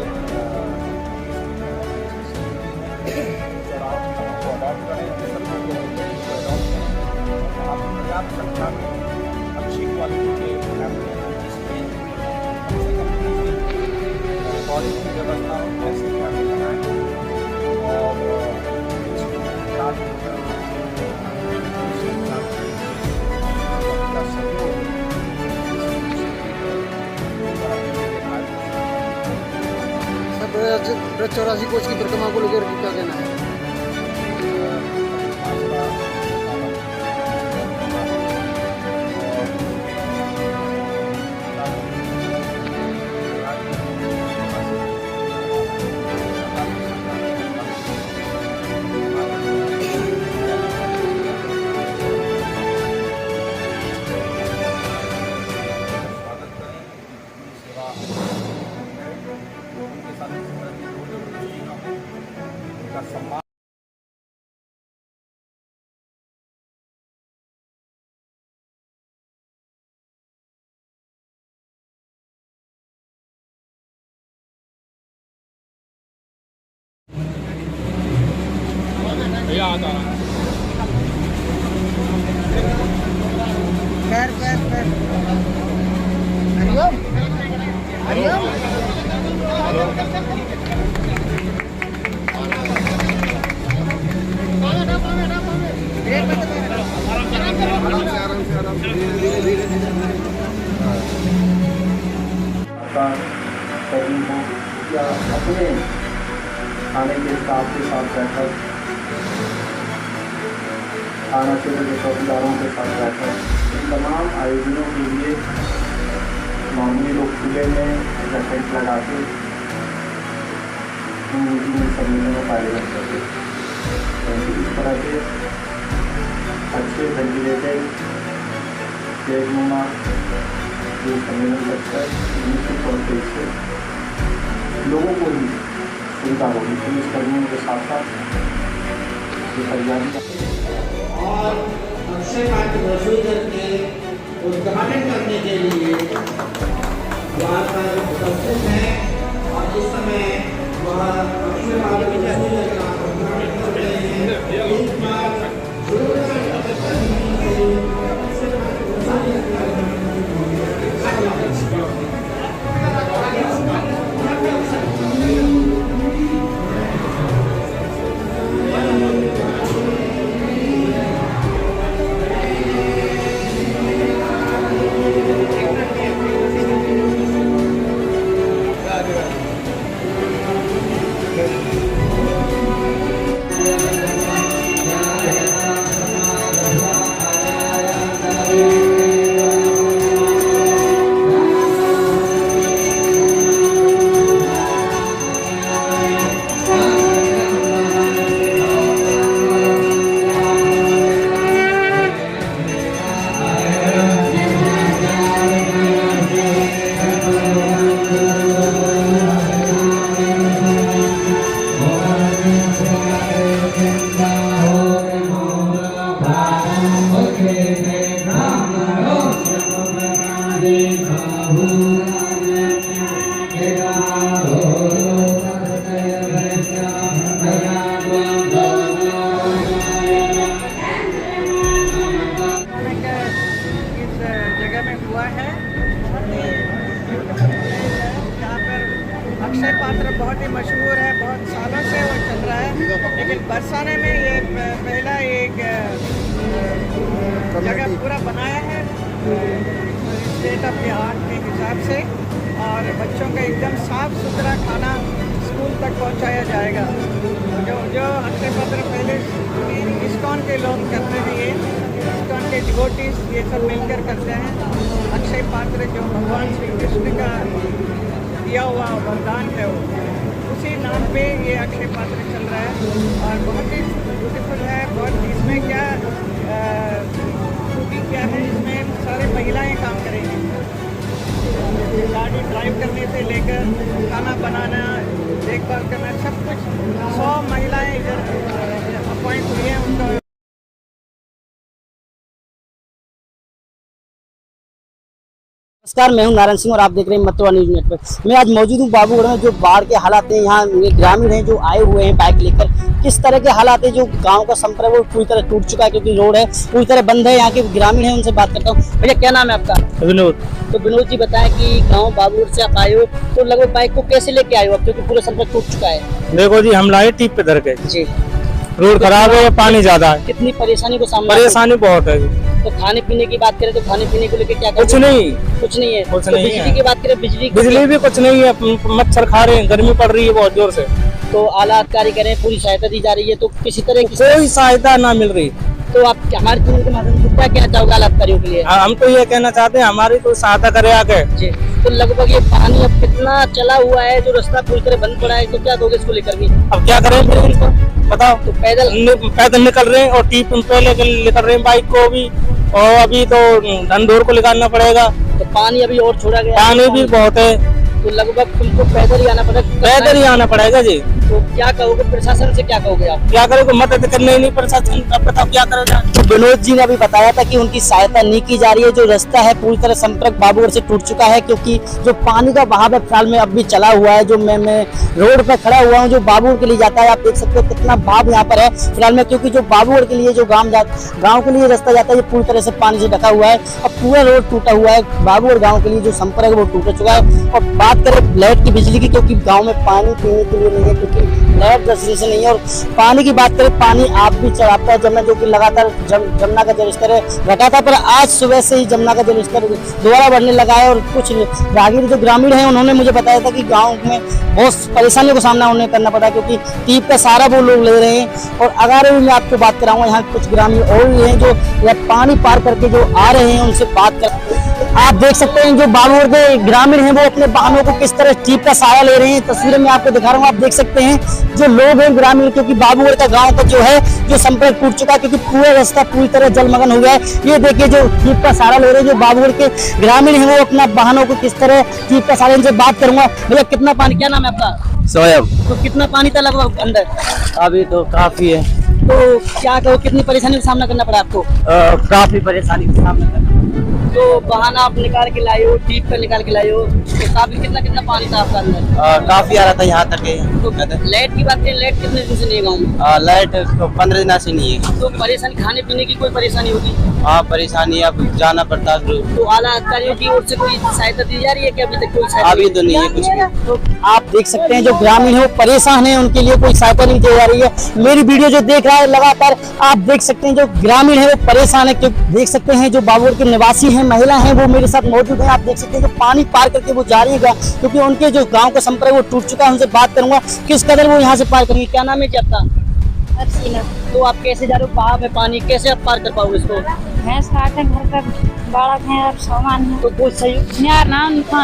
चौराहों को अडॉप्ट करें सभी को अडॉप्ट करें आप पर्याप्त संख्या में अच्छी क्वालिटी के कैमरे जिसमें कम से कम रिकॉर्डिंग की व्यवस्था हो ऐसे कैमरे बनाएँ और रात सब 84 कोच की परिक्रमा को लेकर क्या कहना है? सम्मान भैया आता रहा हरिओम हरिओम सभी हो या अपने थाने के स्टाफ के साथ बैठक थाना क्षेत्र के चौकीदारों के साथ बैठक इन तमाम आयोजनों के लिए मामूली लोग खुले में टेंट लगा के सम्मेलन का आयोजन करते इस तरह के अच्छे वेंटिलेटेड प्लेटनुमा जो सम्मेलन करता है निश्चित तौर पर इससे लोगों को ही सुविधा होगी पुलिस कर्मियों के साथ साथ ये तैयारी और अक्षय मार्ग रसोई घर के उद्घाटन करने के लिए वहाँ पर उपस्थित हैं और इस समय वह अक्षय मार्ग रसोई घर का उद्घाटन कर रहे हैं इस बार Hare पात्र बहुत ही मशहूर है, बहुत सालों से वो चल रहा है, लेकिन बरसाने में ये पहला एक जगह पूरा बनाया है स्टेट ऑफ द आर्ट के हिसाब से, और बच्चों का एकदम साफ सुथरा खाना स्कूल तक पहुंचाया जाएगा। जो अक्षय पात्र पहले इस्कॉन के लोग करते हैं, ये इस्कॉन के डिवोटीज ये सब मिलकर करते हैं। अक्षय पात्र जो भगवान श्री कृष्ण का दिया हुआ वरदान है, वो उसी नाम पे ये अक्षय पात्र चल रहा है और बहुत ही ब्यूटीफुल है। बहुत इसमें क्या खूबी क्या है, इसमें सारे महिलाएं काम करेंगी। गाड़ी ड्राइव करने से लेकर खाना बनाना, देखभाल करना, सब कुछ 100 महिलाएं इधर अपॉइंट हुई हैं उनका। नमस्कार, मैं हूं नारायण सिंह और आप देख रहे हैं मतवा न्यूज नेटवर्क। मैं आज मौजूद हूं बाबूगढ़ में। जो बाढ़ के हालात हैं, यहाँ ग्रामीण हैं जो आए हुए हैं बाइक लेकर, किस तरह के हालात है, जो गांव का संपर्क वो पूरी तरह टूट चुका है क्योंकि रोड है पूरी तरह बंद है। यहाँ के ग्रामीण हैं, उनसे बात करता हूँ। भैया क्या नाम है आपका? विनोद। तो विनोद जी बताएं कि गाँव बाबूगढ़ से आप आए हो, तो लगभग बाइक को कैसे लेके आए हो आप, क्योंकि पूरा संपर्क टूट चुका है? देखो जी, हम लाए टीप पे धर के जी, रोड खराब है, पानी ज्यादा है, कितनी परेशानी को सामना? परेशानी बहुत है। तो खाने पीने की बात करें तो खाने पीने को लेकर क्या कुछ नहीं, कुछ नहीं है। कुछ तो नहीं बिजली है। की बात करें, बिजली भी कुछ नहीं है, मच्छर खा रहे हैं, गर्मी पड़ रही है बहुत जोर से। तो आला अधिकारी करें, पूरी सहायता दी जा रही है, तो किसी तरह की कोई सहायता ना मिल रही। तो आप हमारे चैनल के माध्यम से क्या कहना चाहोगे आला अधिकारियों के लिए? हम तो ये कहना चाहते हैं हमारी कोई सहायता करे आके। जी, तो लगभग ये पानी अब कितना चला हुआ है, जो रास्ता पूरी तरह बंद पड़ा है, तो क्या दोगे इसको लेकर भी? अब क्या करें फिर इनको बताओ। तो पैदल निकल रहे हैं और टीप पे लेकर रहे हैं बाइक को भी, और अभी तो ढंढोर को निकालना पड़ेगा। तो पानी अभी और छोड़ा गया, पानी भी बहुत है, तो लगभग तुमको पैदल ही आना पड़ेगा। पैदल ही आना पड़ेगा जी। तो क्या कहोगे प्रशासन से, क्या कहोगे आप? क्या करोगे, मदद करने नहीं प्रशासन, अब बताओ क्या करेगा। तो विनोद जी ने अभी बताया था कि उनकी सहायता नहीं की जा रही है। जो रास्ता है पूरी तरह संपर्क बाबूगढ़ से टूट चुका है, क्योंकि जो पानी का बहाव है फिलहाल में अब भी चला हुआ है। जो मैं रोड पर खड़ा हुआ हूँ, जो बाबूगढ़ के लिए जाता है, आप देख सकते हो कितना बहाव यहाँ पर है फिलहाल में, क्योंकि जो बाबूगढ़ के लिए जो गाँव के लिए रास्ता जाता है, ये पूरी तरह से पानी से ढका हुआ है। अब पूरा रोड टूटा हुआ है, बाबूगढ़ गाँव के लिए जो संपर्क है वो टूट चुका है। और बात करें लाइट की, बिजली की, क्योंकि गाँव में पानी पीने के लिए नहीं है, क्योंकि लाइट से नहीं है। और पानी की बात करें, पानी आप भी चढ़ाता है जमुना, जो कि लगातार जमुना का जलस्तर घटा था, पर आज सुबह से ही जमुना का जलस्तर दोबारा बढ़ने लगा है। और कुछ राहगीर जो ग्रामीण हैं, उन्होंने मुझे बताया था कि गांव में बहुत परेशानियों का सामना उन्हें करना पड़ा, क्योंकि टीप का सहारा वो लोग ले रहे हैं। और अगर मैं आपको बात कराऊंगा, यहाँ कुछ ग्रामीण और भी हैं जो पानी पार करके जो आ रहे हैं, उनसे बात कर आप देख सकते हैं। जो बाबूगढ़ के ग्रामीण हैं वो अपने वाहनों को किस तरह टीप का सहारा ले रहे हैं, तस्वीरें मैं आपको दिखा रहा हूँ। आप देख सकते हैं जो लोग हैं ग्रामीण, क्योंकि बाबूगढ़ का गांव का जो है जो संपर्क टूट चुका है, क्योंकि पूरा रास्ता पूरी तरह जलमग्न हो गया है। ये देखिए जो टीप का सहारा ले रहे हैं जो बाबूगढ़ के ग्रामीण हैं, वो अपना वाहनों को किस तरह टीप का सहारा, इनसे बात करूंगा। भैया कितना पानी, क्या नाम है आपका? स्वयं। तो कितना पानी था लगभग अंदर? अभी तो काफी है। तो क्या कहो, कितनी परेशानी का सामना करना पड़ा आपको? काफी परेशानी का सामना करना। तो बहाना आप निकाल के लाए हो, टीप पर निकाल के लाए हो, तो काफी कितना पानी था आपका अंदर? काफी आ रहा था यहाँ तक। तो लाइट की बात करें, लाइट कितने दिन से नहीं है गाँव में? लाइट तो 15 दिन से नहीं है। तो परेशानी, खाने पीने की कोई परेशानी होगी? हाँ परेशानी, अब जाना पड़ता है। तो आला अधिकारियों की ओर से कोई सहायता दी जा रही है कि अभी तक कोई सहायता? अभी तो नहीं है कुछ भी। तो आप देख सकते हैं जो ग्रामीण है वो परेशान है, उनके लिए कोई सहायता नहीं दी जा रही है। मेरी वीडियो जो देख रहा है लगातार, आप देख सकते हैं जो ग्रामीण है वो परेशान है, क्योंकि देख सकते हैं जो बाबूगढ़ के निवासी हैं, महिला हैं, वो मेरे साथ मौजूद है। आप देख सकते हैं जो पानी पार करके वो जा रही है, क्योंकि उनके जो गाँव का संपर्क वो टूट चुका है। उनसे बात करूंगा किस कदर वो यहाँ से पार करेंगे। क्या नाम है जी आपका? तो आप कैसे जा रहे हो, बहाव है पानी, कैसे आप पार कर पाओगे इसको? भैंस काटे, घर का बाड़ा है और सामान है। तो कोई सहयोग यार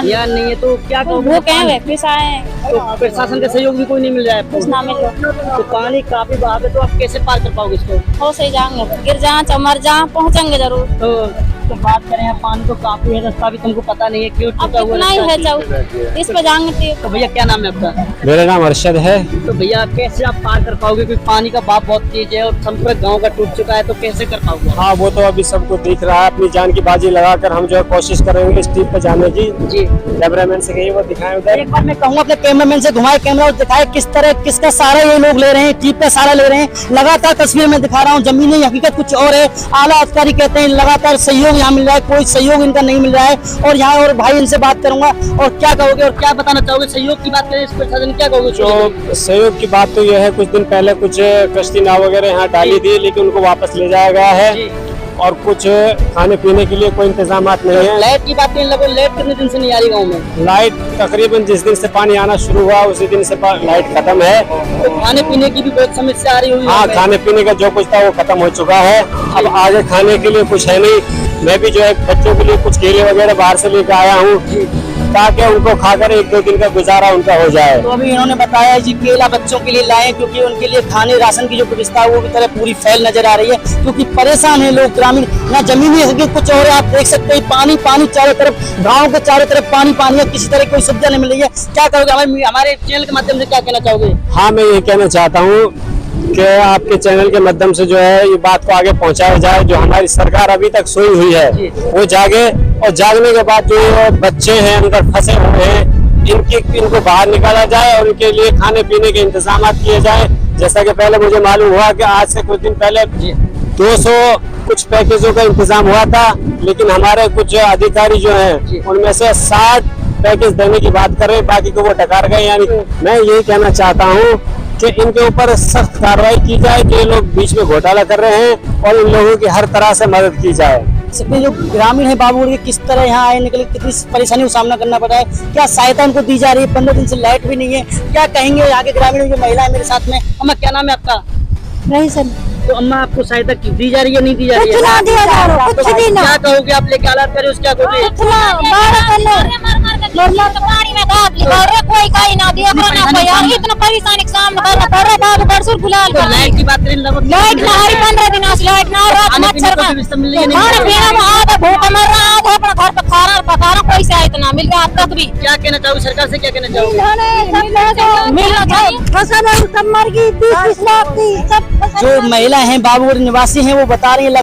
यार नहीं है, तो क्या कहोगे? वो कहेंगे पैसा है, तो प्रशासन का सहयोग भी कोई नहीं मिल रहा है कुछ ना मिल आपको? तो पानी काफी बहाव है, तो आप कैसे पार कर पाओगे इसको? हो से जाएंगे, गिर जाए मर जाए, पहुँचेंगे जरूर। तो बात करें यहाँ पानी तो काफी है, रास्ता भी तुमको पता नहीं है क्यों टूटा हुआ है, इस पे जाएंगे। तो भैया क्या नाम है आपका? मेरा नाम अरशद है। तो भैया कैसे आप पार कर पाओगे, क्योंकि पानी का बहाव बहुत तेज है और संपर्क गांव का टूट चुका है, तो कैसे कर पाओगे? हाँ वो तो अभी सबको दिख रहा है। अपनी जान की बाजी लगाकर हम जो है कोशिश करेंगे इस टीम पे जाने की। जी कैमरामैन से कहिए वो दिखाएं उधर। एक बार मैं कहूँगा अपने कैमरामैन से घुमाए कैमरा और दिखाए किस तरह किसका सहारा ये लोग ले रहे हैं, टीम का सहारा ले रहे हैं। लगातार तस्वीर में दिखा रहा हूँ, जमीनी हकीकत कुछ और है। आला अधिकारी कहते हैं लगातार सहयोग यहाँ मिल रहा है, कोई सहयोग इनका नहीं मिल रहा है। और यहाँ और भाई इनसे बात करूंगा। और क्या कहोगे और क्या बताना चाहोगे, सहयोग की बात करें इस प्रशासन क्या कहोगे? जो सहयोग की बात तो यह है, कुछ दिन पहले कुछ कश्ती नाव वगैरह यहाँ डाली थी, लेकिन उनको वापस ले जाया गया है। और कुछ खाने पीने के लिए कोई इंतजाम नहीं है। लाइट की बात करें, लगभग लाइट कितने दिन से नहीं आ रही गाँव में? लाइट तकरीबन जिस दिन से पानी आना शुरू हुआ उसी दिन से लाइट खत्म है। तो खाने पीने की भी बहुत समस्या आ रही हुई? हाँ, खाने पीने का जो कुछ था वो खत्म हो चुका है। अब आगे खाने के लिए कुछ है नहीं। मैं भी जो है बच्चों के लिए कुछ केले वगैरह बाहर से लेकर आया हूँ ताकि उनको खाकर 1-2 दिन का गुजारा उनका हो जाए। तो अभी इन्होंने बताया जी केला बच्चों के लिए लाए, क्योंकि उनके लिए खाने राशन की जो व्यवस्था है वो भी तरह पूरी फैल नजर आ रही है, क्योंकि परेशान है लोग ग्रामीण। यहाँ जमीनी हकीकत कुछ और है, आप देख सकते हैं पानी पानी चारों तरफ, गाँव के चारों तरफ पानी पानी है, किसी तरह कोई सुविधा नहीं मिल रही है। क्या करोगे, हमारे चैनल के माध्यम से क्या कहना चाहोगे? हाँ, मैं ये कहना चाहता हूँ कि आपके चैनल के माध्यम से जो है ये बात को आगे पहुंचाया जाए। जो हमारी सरकार अभी तक सोई हुई है वो जागे, और जागने के बाद जो बच्चे हैं अंदर फंसे हुए हैं इनको बाहर निकाला जाए और उनके लिए खाने पीने के इंतजाम किए जाए। जैसा कि पहले मुझे मालूम हुआ कि आज से कुछ दिन पहले 200 कुछ पैकेजों का इंतजाम हुआ था, लेकिन हमारे कुछ अधिकारी जो हैं उनमें से 60 पैकेज देने की बात कर रहे हैं, बाकी को वो डकार गए। यानी मैं यही कहना चाहता हूँ कि इनके ऊपर सख्त कार्रवाई की जाए कि ये लोग बीच में घोटाला कर रहे हैं और इन लोगों की हर तरह से मदद की जाए। जो ग्रामीण है बाबूगढ़ के, किस तरह यहाँ आने के लिए कितनी परेशानियों का सामना करना पड़ा है, क्या सहायता उनको दी जा रही है? 15 दिन से लाइट भी नहीं है, क्या कहेंगे यहाँ के ग्रामीण जो महिला है मेरे साथ में? अम्मा क्या नाम है आपका? नहीं सर। तो अम्मा आपको सहायता दी जा रही है नहीं दी जा रही है? कुछ ना दिया जा रहा है, कुछ भी ना। क्या कहोगे आप लेके हालात करे उसका कहोगे? पानी में दाब लिया कोई कहीं ना दिया ना कोई, यार इतना परेशानी का सामना करना पड़ रहा है। बाबू बरसुर गुलाल तो लाइट की बात करें, लाइट ना हरी 15 दिन से लाइट ना, रात मच्छर का खाना पीना में आधा भूखा मर रहा है, आधा अपना घर पे खाना पका रहा, कोई से इतना मिल गया अब तक भी। क्या कहना चाहोगे सरकार से, क्या कहना चाहोगे? मिलना चाहिए। फसल सब मर गई, 20 लाख की सब। जो महिला है बाबूगढ़ निवासी हैं वो बता रही है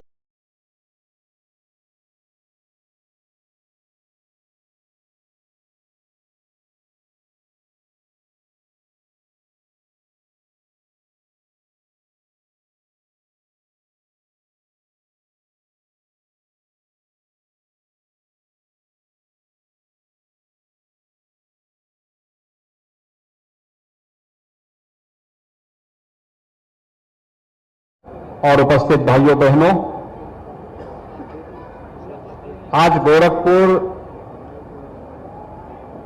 और उपस्थित भाइयों बहनों, आज गोरखपुर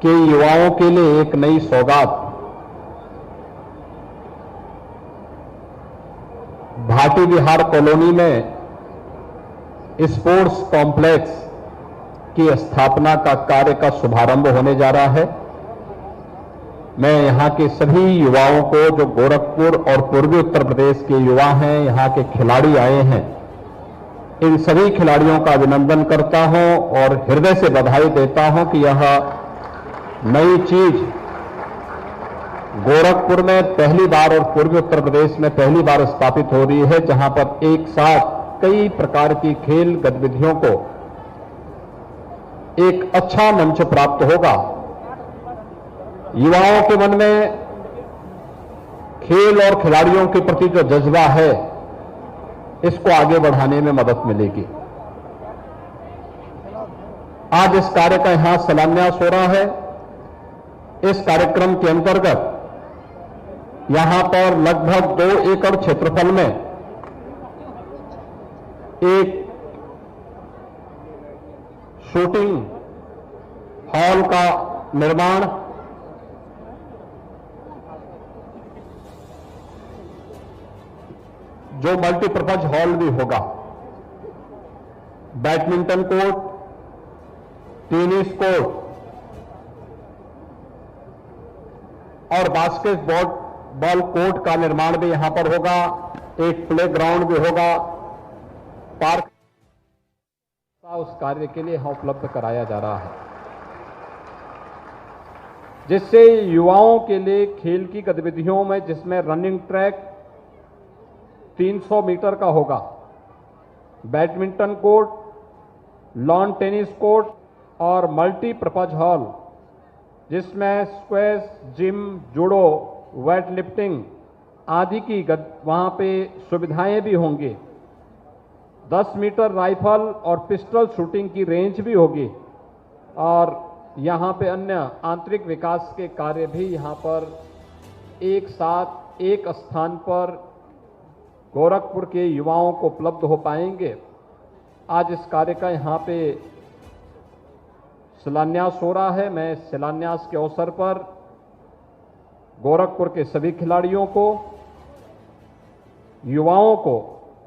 के युवाओं के लिए एक नई सौगात भाटी विहार कॉलोनी में स्पोर्ट्स कॉम्प्लेक्स की स्थापना का कार्य का शुभारंभ होने जा रहा है। मैं यहाँ के सभी युवाओं को, जो गोरखपुर और पूर्वी उत्तर प्रदेश के युवा हैं, यहाँ के खिलाड़ी आए हैं, इन सभी खिलाड़ियों का अभिनंदन करता हूं और हृदय से बधाई देता हूं कि यह नई चीज गोरखपुर में पहली बार और पूर्वी उत्तर प्रदेश में पहली बार स्थापित हो रही है, जहां पर एक साथ कई प्रकार की खेल गतिविधियों को एक अच्छा मंच प्राप्त होगा। युवाओं के मन में खेल और खिलाड़ियों के प्रति जो जज्बा है, इसको आगे बढ़ाने में मदद मिलेगी। आज इस कार्य का यहां शिलान्यास हो रहा है। इस कार्यक्रम के अंतर्गत यहां पर लगभग 2 एकड़ क्षेत्रफल में एक शूटिंग हॉल का निर्माण, जो मल्टीपर्पज हॉल भी होगा, बैडमिंटन कोर्ट, टेनिस कोर्ट और बास्केटबॉल कोर्ट का निर्माण भी यहां पर होगा। एक प्लेग्राउंड भी होगा, पार्क उस कार्य के लिए यहां उपलब्ध कराया जा रहा है, जिससे युवाओं के लिए खेल की गतिविधियों में, जिसमें रनिंग ट्रैक 300 मीटर का होगा, badminton court, lawn tennis court और मल्टीपर्पज हॉल, जिसमें squash, gym, judo, weight lifting आदि की वहाँ पे सुविधाएं भी होंगी। 10 मीटर राइफल और पिस्टल शूटिंग की रेंज भी होगी और यहाँ पे अन्य आंतरिक विकास के कार्य भी यहाँ पर एक साथ एक स्थान पर गोरखपुर के युवाओं को उपलब्ध हो पाएंगे। आज इस कार्य का यहाँ पे शिलान्यास हो रहा है। मैं शिलान्यास के अवसर पर गोरखपुर के सभी खिलाड़ियों को, युवाओं को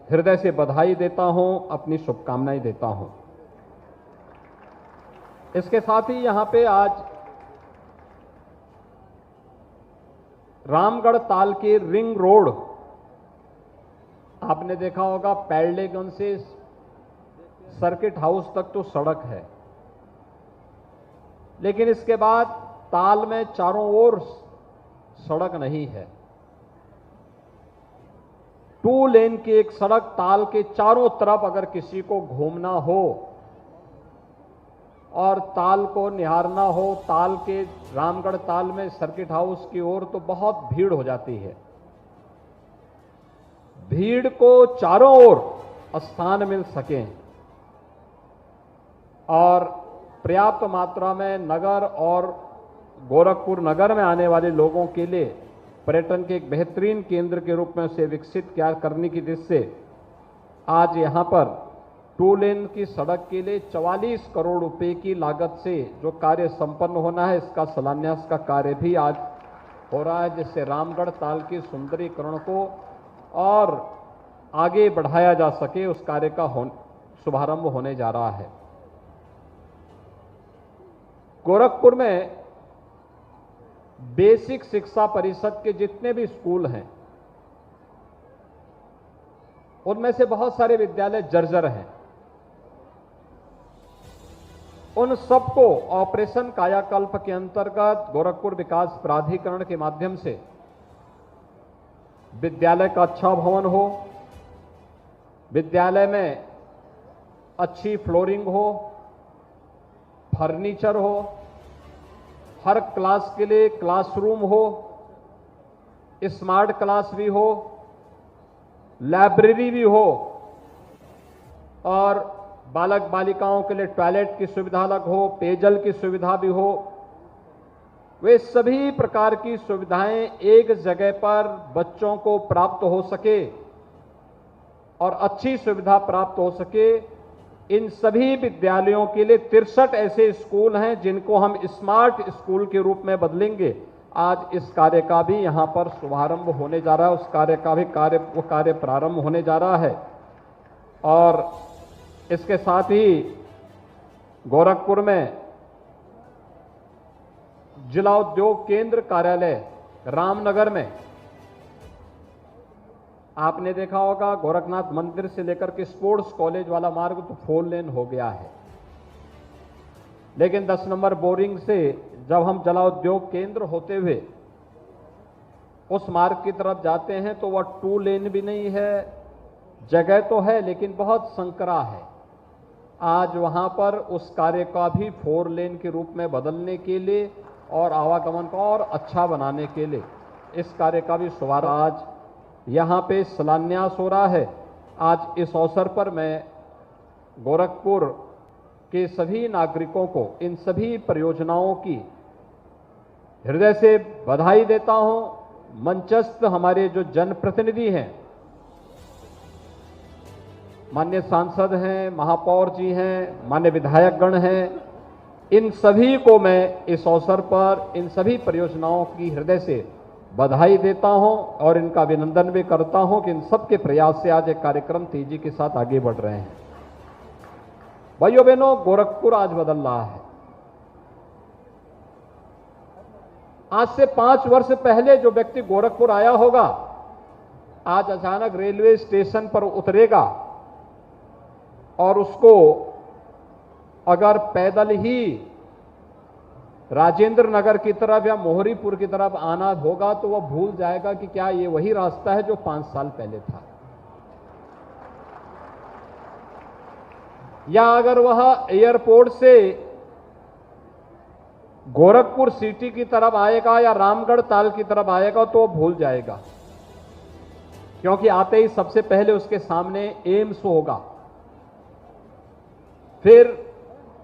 हृदय से बधाई देता हूं, अपनी शुभकामनाएं देता हूं। इसके साथ ही यहां पे आज रामगढ़ ताल के रिंग रोड, आपने देखा होगा पैरलेगंज से सर्किट हाउस तक तो सड़क है, लेकिन इसके बाद ताल में चारों ओर सड़क नहीं है। 2 लेन की एक सड़क ताल के चारों तरफ अगर किसी को घूमना हो और ताल को निहारना हो, ताल के रामगढ़ ताल में सर्किट हाउस की ओर, तो बहुत भीड़ हो जाती है। भीड़ को चारों ओर स्थान मिल सके और पर्याप्त मात्रा में नगर और गोरखपुर नगर में आने वाले लोगों के लिए पर्यटन के एक बेहतरीन केंद्र के रूप में उसे विकसित क्या करने की दृष्टि से आज यहां पर 2 लेन की सड़क के लिए 44 करोड़ रुपए की लागत से जो कार्य संपन्न होना है, इसका शिलान्यास का कार्य भी आज हो रहा है, जिससे रामगढ़ ताल के सुंदरीकरण को और आगे बढ़ाया जा सके, उस कार्य का शुभारंभ होने जा रहा है। गोरखपुर में बेसिक शिक्षा परिषद के जितने भी स्कूल हैं, उनमें से बहुत सारे विद्यालय जर्जर हैं। उन सबको ऑपरेशन कायाकल्प के अंतर्गत गोरखपुर विकास प्राधिकरण के माध्यम से विद्यालय का अच्छा भवन हो, विद्यालय में अच्छी फ्लोरिंग हो, फर्नीचर हो, हर क्लास के लिए क्लासरूम हो, स्मार्ट क्लास भी हो, लाइब्रेरी भी हो और बालक बालिकाओं के लिए टॉयलेट की सुविधा अलग हो, पेयजल की सुविधा भी हो। वे सभी प्रकार की सुविधाएं एक जगह पर बच्चों को प्राप्त हो सके और अच्छी सुविधा प्राप्त हो सके। इन सभी विद्यालयों के लिए 63 ऐसे स्कूल हैं जिनको हम स्मार्ट स्कूल के रूप में बदलेंगे। आज इस कार्य का भी यहां पर शुभारंभ होने जा रहा है, उस कार्य का भी कार्य प्रारंभ होने जा रहा है। और इसके साथ ही गोरखपुर में जिला उद्योग केंद्र कार्यालय रामनगर में आपने देखा होगा, गोरखनाथ मंदिर से लेकर के स्पोर्ट्स कॉलेज वाला मार्ग तो 4 लेन हो गया है, लेकिन 10 नंबर बोरिंग से जब हम जिला उद्योग केंद्र होते हुए उस मार्ग की तरफ जाते हैं तो वह 2 लेन भी नहीं है, जगह तो है लेकिन बहुत संकरा है। आज वहां पर उस कार्य का भी 4 लेन के रूप में बदलने के लिए और आवागमन को और अच्छा बनाने के लिए इस कार्य का भी शुभारंभ आज यहाँ पे शिलान्यास हो रहा है। आज इस अवसर पर मैं गोरखपुर के सभी नागरिकों को इन सभी परियोजनाओं की हृदय से बधाई देता हूं। मंचस्थ हमारे जो जनप्रतिनिधि हैं, माननीय सांसद हैं, महापौर जी हैं, माननीय विधायकगण हैं, इन सभी को मैं इस अवसर पर इन सभी परियोजनाओं की हृदय से बधाई देता हूं और इनका अभिनंदन भी करता हूं कि इन सबके प्रयास से आज एक कार्यक्रम तेजी के साथ आगे बढ़ रहे हैं। भाइयों बहनों, गोरखपुर आज बदल रहा है। आज से 5 वर्ष पहले जो व्यक्ति गोरखपुर आया होगा, आज अचानक रेलवे स्टेशन पर उतरेगा और उसको अगर पैदल ही राजेंद्र नगर की तरफ या मोहरीपुर की तरफ आना होगा तो वह भूल जाएगा कि क्या ये वही रास्ता है जो 5 साल पहले था। या अगर वह एयरपोर्ट से गोरखपुर सिटी की तरफ आएगा या रामगढ़ ताल की तरफ आएगा तो भूल जाएगा, क्योंकि आते ही सबसे पहले उसके सामने एम्स होगा, फिर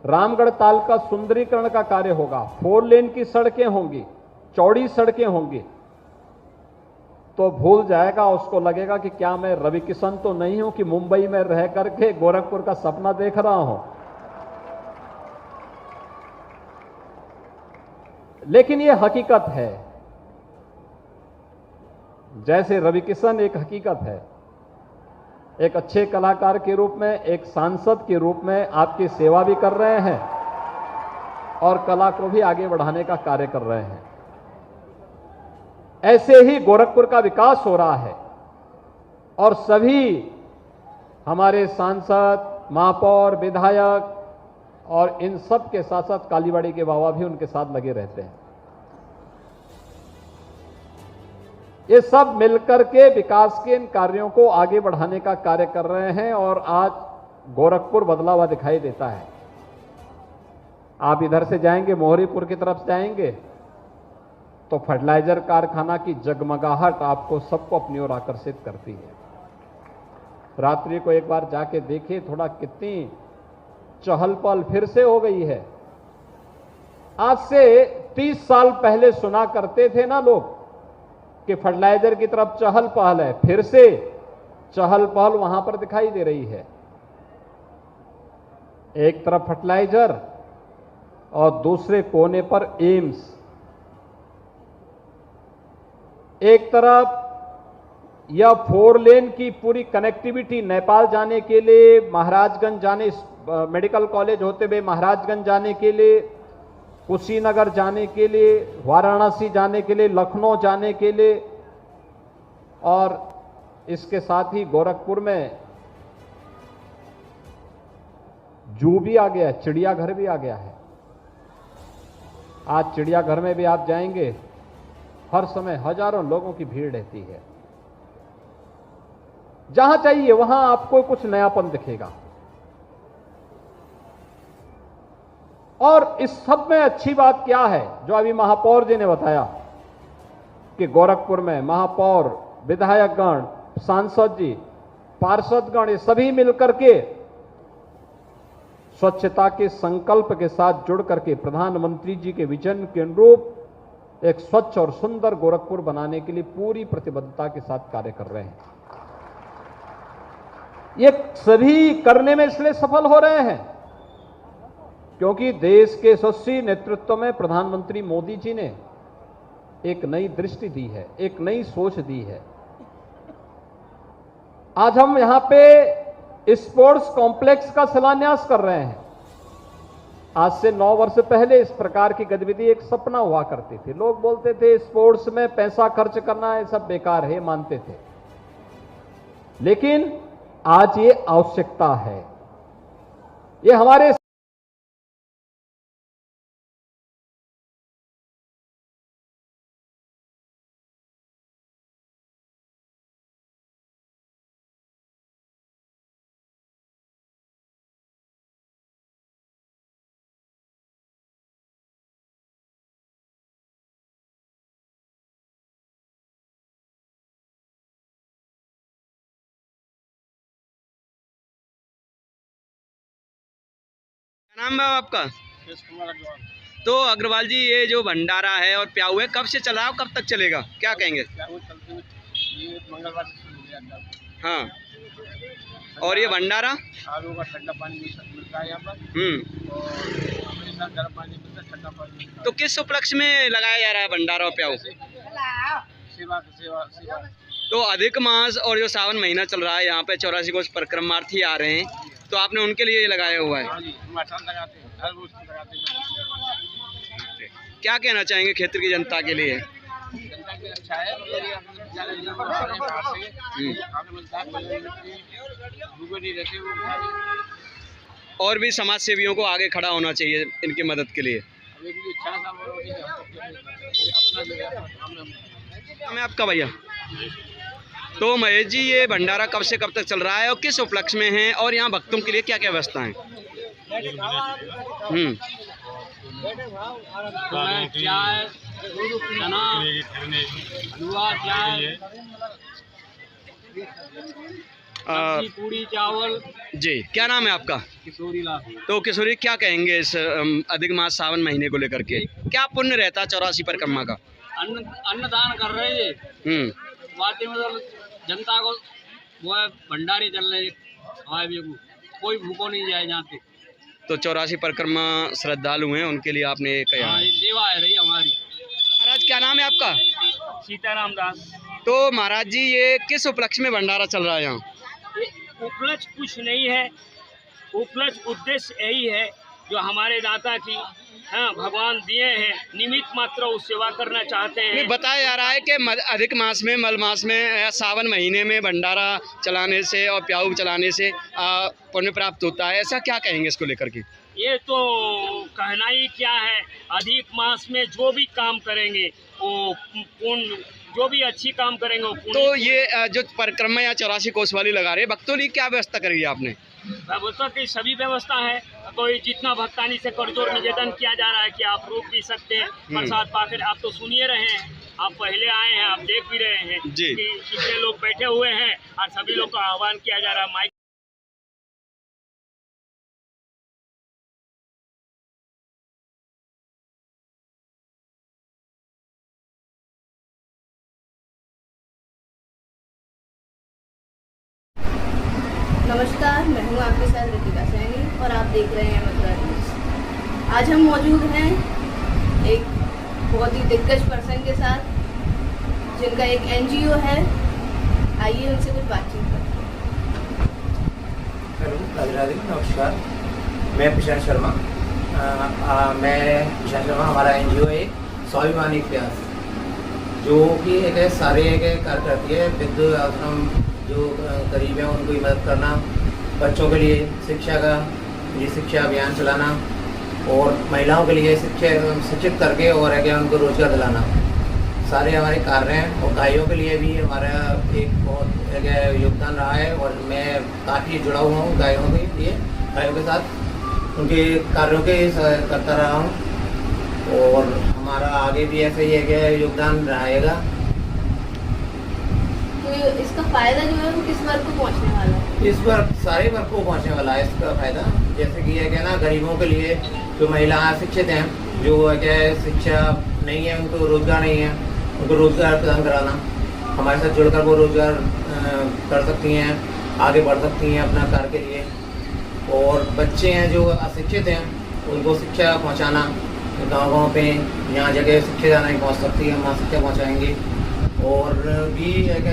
रामगढ़ ताल का सुंदरीकरण का कार्य होगा, 4 लेन की सड़कें होंगी, चौड़ी सड़कें होंगी, तो भूल जाएगा। उसको लगेगा कि क्या मैं रवि किशन तो नहीं हूं कि मुंबई में रह करके गोरखपुर का सपना देख रहा हूं। लेकिन यह हकीकत है, जैसे रवि किशन एक हकीकत है, एक अच्छे कलाकार के रूप में, एक सांसद के रूप में आपकी सेवा भी कर रहे हैं और कला को भी आगे बढ़ाने का कार्य कर रहे हैं। ऐसे ही गोरखपुर का विकास हो रहा है और सभी हमारे सांसद, महापौर, विधायक और इन सब के साथ साथ कालीबाड़ी के बाबा भी उनके साथ लगे रहते हैं। ये सब मिलकर के विकास के इन कार्यों को आगे बढ़ाने का कार्य कर रहे हैं और आज गोरखपुर बदला हुआ दिखाई देता है। आप इधर से जाएंगे, मोहरीपुर की तरफ जाएंगे तो फर्टिलाइजर कारखाना की जगमगाहट आपको सबको अपनी ओर आकर्षित करती है। रात्रि को एक बार जाके देखिए थोड़ा, कितनी चहल पहल फिर से हो गई है। आज से 30 साल पहले सुना करते थे ना लोग कि फर्टिलाइजर की तरफ चहल पहल है, फिर से चहल पहल वहां पर दिखाई दे रही है। एक तरफ फर्टिलाइजर और दूसरे कोने पर एम्स, एक तरफ यह 4 लेन की पूरी कनेक्टिविटी नेपाल जाने के लिए, महाराजगंज जाने, मेडिकल कॉलेज होते हुए महाराजगंज जाने के लिए, कुशीनगर जाने के लिए, वाराणसी जाने के लिए, लखनऊ जाने के लिए, और इसके साथ ही गोरखपुर में जू भी आ गया है, चिड़ियाघर भी आ गया है। आज चिड़ियाघर में भी आप जाएंगे, हर समय हजारों लोगों की भीड़ रहती है। जहां चाहिए वहां आपको कुछ नयापन दिखेगा। और इस सब में अच्छी बात क्या है, जो अभी महापौर जी ने बताया कि गोरखपुर में महापौर, विधायकगण, सांसद जी, पार्षदगण, ये सभी मिलकर के स्वच्छता के संकल्प के साथ जुड़ करके प्रधानमंत्री जी के विजन के अनुरूप एक स्वच्छ और सुंदर गोरखपुर बनाने के लिए पूरी प्रतिबद्धता के साथ कार्य कर रहे हैं। ये सभी करने में इसलिए सफल हो रहे हैं क्योंकि देश के यशस्वी नेतृत्व में प्रधानमंत्री मोदी जी ने एक नई दृष्टि दी है, एक नई सोच दी है। आज हम यहां पे स्पोर्ट्स कॉम्प्लेक्स का शिलान्यास कर रहे हैं। आज से 9 वर्ष पहले इस प्रकार की गतिविधि एक सपना हुआ करती थी। लोग बोलते थे स्पोर्ट्स में पैसा खर्च करना है, सब बेकार है, मानते थे। लेकिन आज ये आवश्यकता है, ये हमारे नाम है आपका? तो अग्रवाल जी, ये जो भंडारा है और प्याऊ है, कब से चल रहा है, कब तक चलेगा, क्या कहेंगे? हाँ, और ये भंडारा आलू का ठंडा पानी मिलता है यहाँ पर, और हमेशा गर्म पानी मिलता है, ठंडा पानी मिलता है। तो किस उपलक्ष्य में लगाया जा रहा है भंडारा और प्याऊ? सेवा। तो अधिक मास और जो सावन महीना चल रहा है, यहाँ पे 84 कोष परिक्रमार्थी आ रहे हैं, तो आपने उनके लिए लगाया हुआ है? हाँ जी, मटन लगाते हैं, हर रोज लगाते हैं। क्या कहना चाहेंगे क्षेत्र की जनता के लिए? जनता के अच्छा है, और भी समाज सेवियों को आगे खड़ा होना चाहिए इनकी मदद के लिए। मैं आपका भैया तो महेश जी, ये भंडारा कब से कब तक चल रहा है और किस उपलक्ष्य में है, और यहाँ भक्तों के लिए क्या क्या व्यवस्था है? चाय, चना, हलवा, चाय, पूड़ी, चावल। जी, क्या नाम है आपका? किशोरी लाल। तो किशोरी, क्या कहेंगे इस अधिक मास सावन महीने को लेकर के? क्या पुण्य रहता है 84 परिक्रमा का? अन्नदान कर रहे हैं वाकई में, जनता को वो है, भंडारे चल रहे हैं, कोई भूखो नहीं जाए जाते। तो 84 परिक्रमा श्रद्धालु हैं, उनके लिए आपने कहा है। सेवा है रही हमारी। महाराज, क्या नाम है आपका? सीताराम दास। तो महाराज जी, ये किस उपलक्ष्य में भंडारा चल रहा है यहाँ? उपलक्ष्य कुछ नहीं है, उपलक्ष्य उद्देश्य यही है जो हमारे दाता की भगवान दिए हैं, निमित्त मात्र उस सेवा करना चाहते हैं। बताया जा रहा है कि अधिक मास में, मल मास में या सावन महीने में भंडारा चलाने से और प्याऊ चलाने से पुण्य प्राप्त होता है, ऐसा क्या कहेंगे इसको लेकर के? ये तो कहना ही क्या है, अधिक मास में जो भी काम करेंगे वो पुण्य, जो भी अच्छी काम करेंगे वो पुण्य। तो ये जो परिक्रमा या 84 कोस वाली लगा रहे, भक्तों ने क्या व्यवस्था करी आपने? व्यवस्था की सभी व्यवस्था है, कोई जितना भक्तानी से करजोर निवेदन किया जा रहा है कि आप रोक भी सकते हैं प्रसाद पाकर। आप तो सुनिए रहे हैं, आप पहले आए हैं, आप देख भी रहे हैं कि कितने लोग बैठे हुए हैं और सभी लोग का आह्वान किया जा रहा है। माइक नमस्कार, मैं हूँ आपके साथ रितिका सैनी और आप देख रहे हैं मथुरा न्यूज़। आज हम मौजूद हैं एक बहुत ही दिग्गज पर्सन के साथ, जिनका एक एनजीओ है। आइए उनसे कुछ बातचीत करते हैं। हेलो, राधे राधे, नमस्कार। मैं प्रशांत शर्मा। हमारा एनजीओ है स्वाभिमानी प्रयास, जो कि एक सारे कार्य करती है। वृद्ध आश्रम जो गरीब हैं उनको मदद करना, बच्चों के लिए शिक्षा का शिक्षा अभियान चलाना, और महिलाओं के लिए शिक्षित करके और आगे उनको रोजगार दिलाना, सारे हमारे कार्य हैं। और गायों के लिए भी हमारा एक बहुत योगदान रहा है, और मैं काफ़ी जुड़ा हुआ हूँ गायों के लिए, गायों के साथ उनके कार्यों के करता रहा हूँ, और हमारा आगे भी ऐसे ही है योगदान रहेगा। तो इसका फायदा जो है वो किस वर्ग को पहुंचने वाला है? इस वर्ग, सारे वर्ग को पहुंचने वाला है इसका फायदा। जैसे कि है ना, गरीबों के लिए, जो महिलाएं शिक्षित हैं, जो क्या शिक्षा नहीं है, उनको रोजगार नहीं है, उनको रोजगार प्रदान कराना, हमारे साथ जुड़कर वो रोजगार कर सकती हैं, आगे बढ़ सकती हैं अपना कार्य के लिए। और बच्चे हैं जो अशिक्षित हैं, उनको शिक्षा पहुँचाना, गाँव पे यहाँ जगह शिक्षा नहीं पहुँच सकती है, वहाँ शिक्षा पहुँचाएँगे। और भी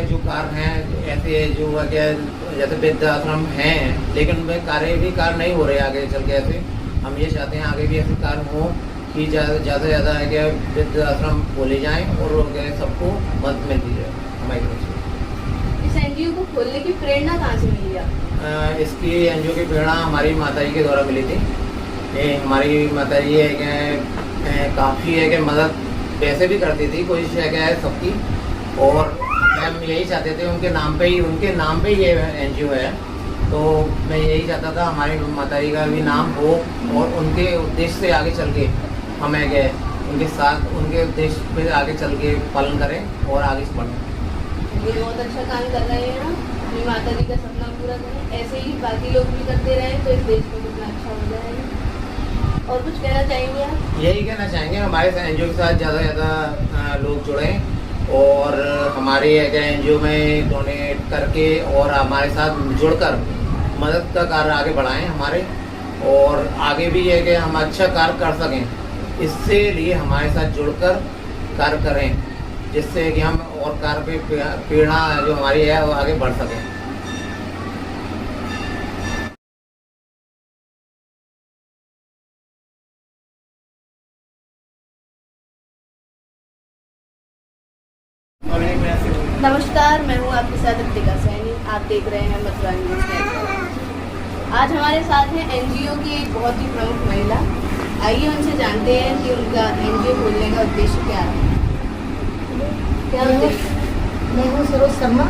जो कार्य हैं ऐसे जो जैसे वृद्धाश्रम हैं, लेकिन उनमें कार्य नहीं हो रहे आगे चल के। ऐसे हम ये चाहते हैं आगे भी ऐसे कार्य हों कि ज़्यादा से ज़्यादा वृद्धाश्रम खोले जाएँ और सबको मदद मिलती है हमारी तरफ से। इस एनजीओ को खोलने की प्रेरणा कहाँ से मिली आपको? इसकी एनजीओ की प्रेरणा हमारी माताजी के द्वारा मिली थी। हमारी माताजी काफ़ी मदद वैसे भी करती थी, कोशिश सबकी, और हम यही चाहते थे उनके नाम पे ही ये एनजीओ है। तो मैं यही चाहता था हमारी माताजी का भी नाम हो, और उनके उद्देश्य से आगे चल के हम उनके साथ उनके उद्देश्य पे आगे चल के पालन करें और आगे से बढ़ें। ये बहुत अच्छा काम कर रहे हैं, अपनी माताजी का सपना पूरा करें, ऐसे ही बाकी लोग भी करते रहें तो इस देश में कितना अच्छा हो जाएगा। और कुछ कहना चाहेंगे आप? यही कहना चाहेंगे, हमारे एनजीओ के साथ ज़्यादा से ज़्यादा लोग जुड़ें, और हमारे एनजीओ में डोनेट करके और हमारे साथ जुड़कर मदद का कार्य आगे बढ़ाएं हमारे, और आगे भी है कि हम अच्छा कार्य कर सकें। इससे लिए हमारे साथ जुड़कर कार्य करें, जिससे कि हम और कार्य पे प्रेरणा जो हमारी है वो आगे बढ़ सकें। नमस्कार, मैं हूँ आपके साथ रितिका सैनी। आप देख रहे हैं मथुरा न्यूज़ नेटवर्क। आज हमारे साथ हैं एनजीओ की एक बहुत ही प्रमुख महिला। आइए उनसे जानते हैं कि उनका एनजीओ खोलने का उद्देश्य क्या है। क्या उद्देश्य? मैं हूँ सरोज शर्मा,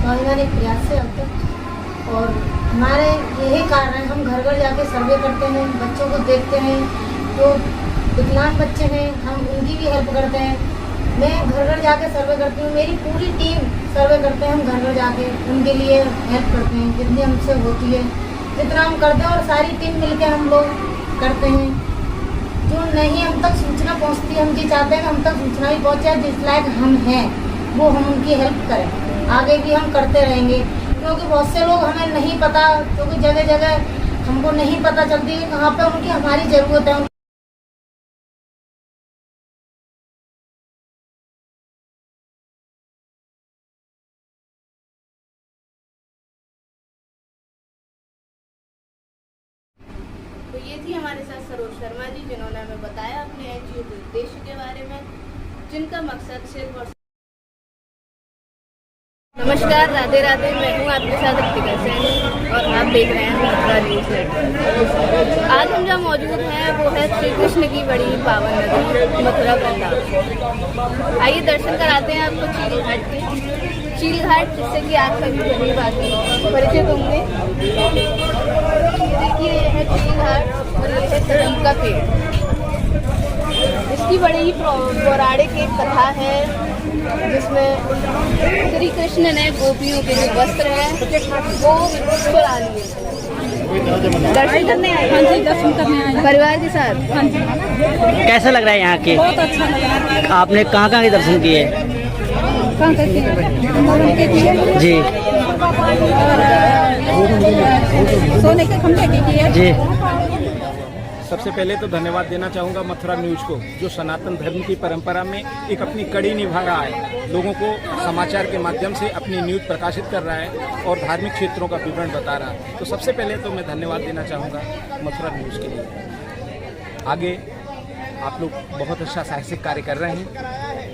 संवैधानिक प्रयास से अब तक। और हमारे यही कारण है, हम घर घर जाके सर्वे करते हैं, बच्चों को देखते हैं, जो विकलांग बच्चे हैं हम उनकी भी हेल्प करते हैं। मैं घर घर जाके सर्वे करती हूँ, मेरी पूरी टीम सर्वे करते हैं, हम घर घर जाके उनके लिए हेल्प करते हैं जितनी हमसे होती है, जितना हम करते हैं, और सारी टीम मिलके हम लोग करते हैं। जो नहीं हम तक सूचना पहुँचती है, हम ये चाहते हैं कि हम तक सूचना भी पहुँचे, जिस लायक हम हैं वो हम उनकी हेल्प करें। आगे भी हम करते रहेंगे, क्योंकि बहुत से लोग हमें नहीं पता, क्योंकि जगह जगह हमको नहीं पता चलती कि कहाँ पे उनकी हमारी ज़रूरत है। तो ये थी हमारे साथ सरोज शर्मा जी, जिन्होंने हमें बताया अपने एनजीओ के उद्देश्य के बारे में, जिनका मकसद सिर्फ और नमस्कार, राधे राधे। मैं हूँ आपके साथ रितिका सैनी और आप देख रहे हैं मथुरा न्यूज़ नेटवर्क। आज हम जहाँ मौजूद हैं वो है श्री कृष्ण की बड़ी पावन नदी मथुरा वृंदावन। आइए दर्शन कराते हैं आपको चील घाट के। चील घाट जिससे कि आप सभी भली भांति परिचित होंगे। देखिए यह है चील घाट और ये है कदम का पेड़। इसकी बड़ी ही पौराणिक एक कथा है, जिसमें श्री कृष्ण ने गोपियों के जो वस्त्र हैं वो चुरा लिए। दर्शन करने आए? हाँ जी, दर्शन करने आए परिवार के साथ। हाँ जी। कैसा लग रहा है यहाँ के? बहुत अच्छा लग रहा है। आपने कहाँ कहाँ के दर्शन किए? कहाँ के किए? जी। सोने के खंभे के किए? जी। सबसे पहले तो धन्यवाद देना चाहूँगा मथुरा न्यूज़ को, जो सनातन धर्म की परंपरा में एक अपनी कड़ी निभा रहा है, लोगों को समाचार के माध्यम से अपनी न्यूज़ प्रकाशित कर रहा है और धार्मिक क्षेत्रों का विवरण बता रहा है। तो सबसे पहले तो मैं धन्यवाद देना चाहूँगा मथुरा न्यूज़ के लिए। आगे आप लोग बहुत अच्छा साहसिक कार्य कर रहे हैं,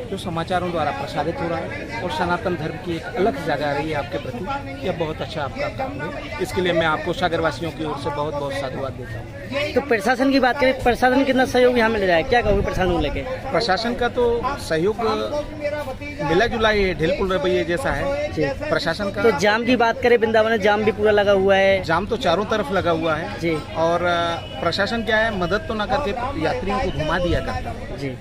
जो समाचारों द्वारा प्रसारित हो रहा है और सनातन धर्म की एक अलग जगह आ रही है आपके प्रति। यह बहुत अच्छा आपका काम है, इसके लिए मैं आपको सागरवासियों की ओर से बहुत बहुत साधुवाद देता हूँ। तो प्रशासन की बात करें, प्रशासन कितना सहयोग यहाँ मिल रहा है, क्या कहोगे प्रशासन को लेके? प्रशासन का तो सहयोग मिला जुला ही ढिलपुल रवैये जैसा है प्रशासन का। तो जाम की बात करें, वृंदावन में जाम भी पूरा लगा हुआ है। जाम तो चारों तरफ लगा हुआ है जी। और प्रशासन क्या है, मदद तो ना करके यात्रियों को घुमा दिया करता है जी।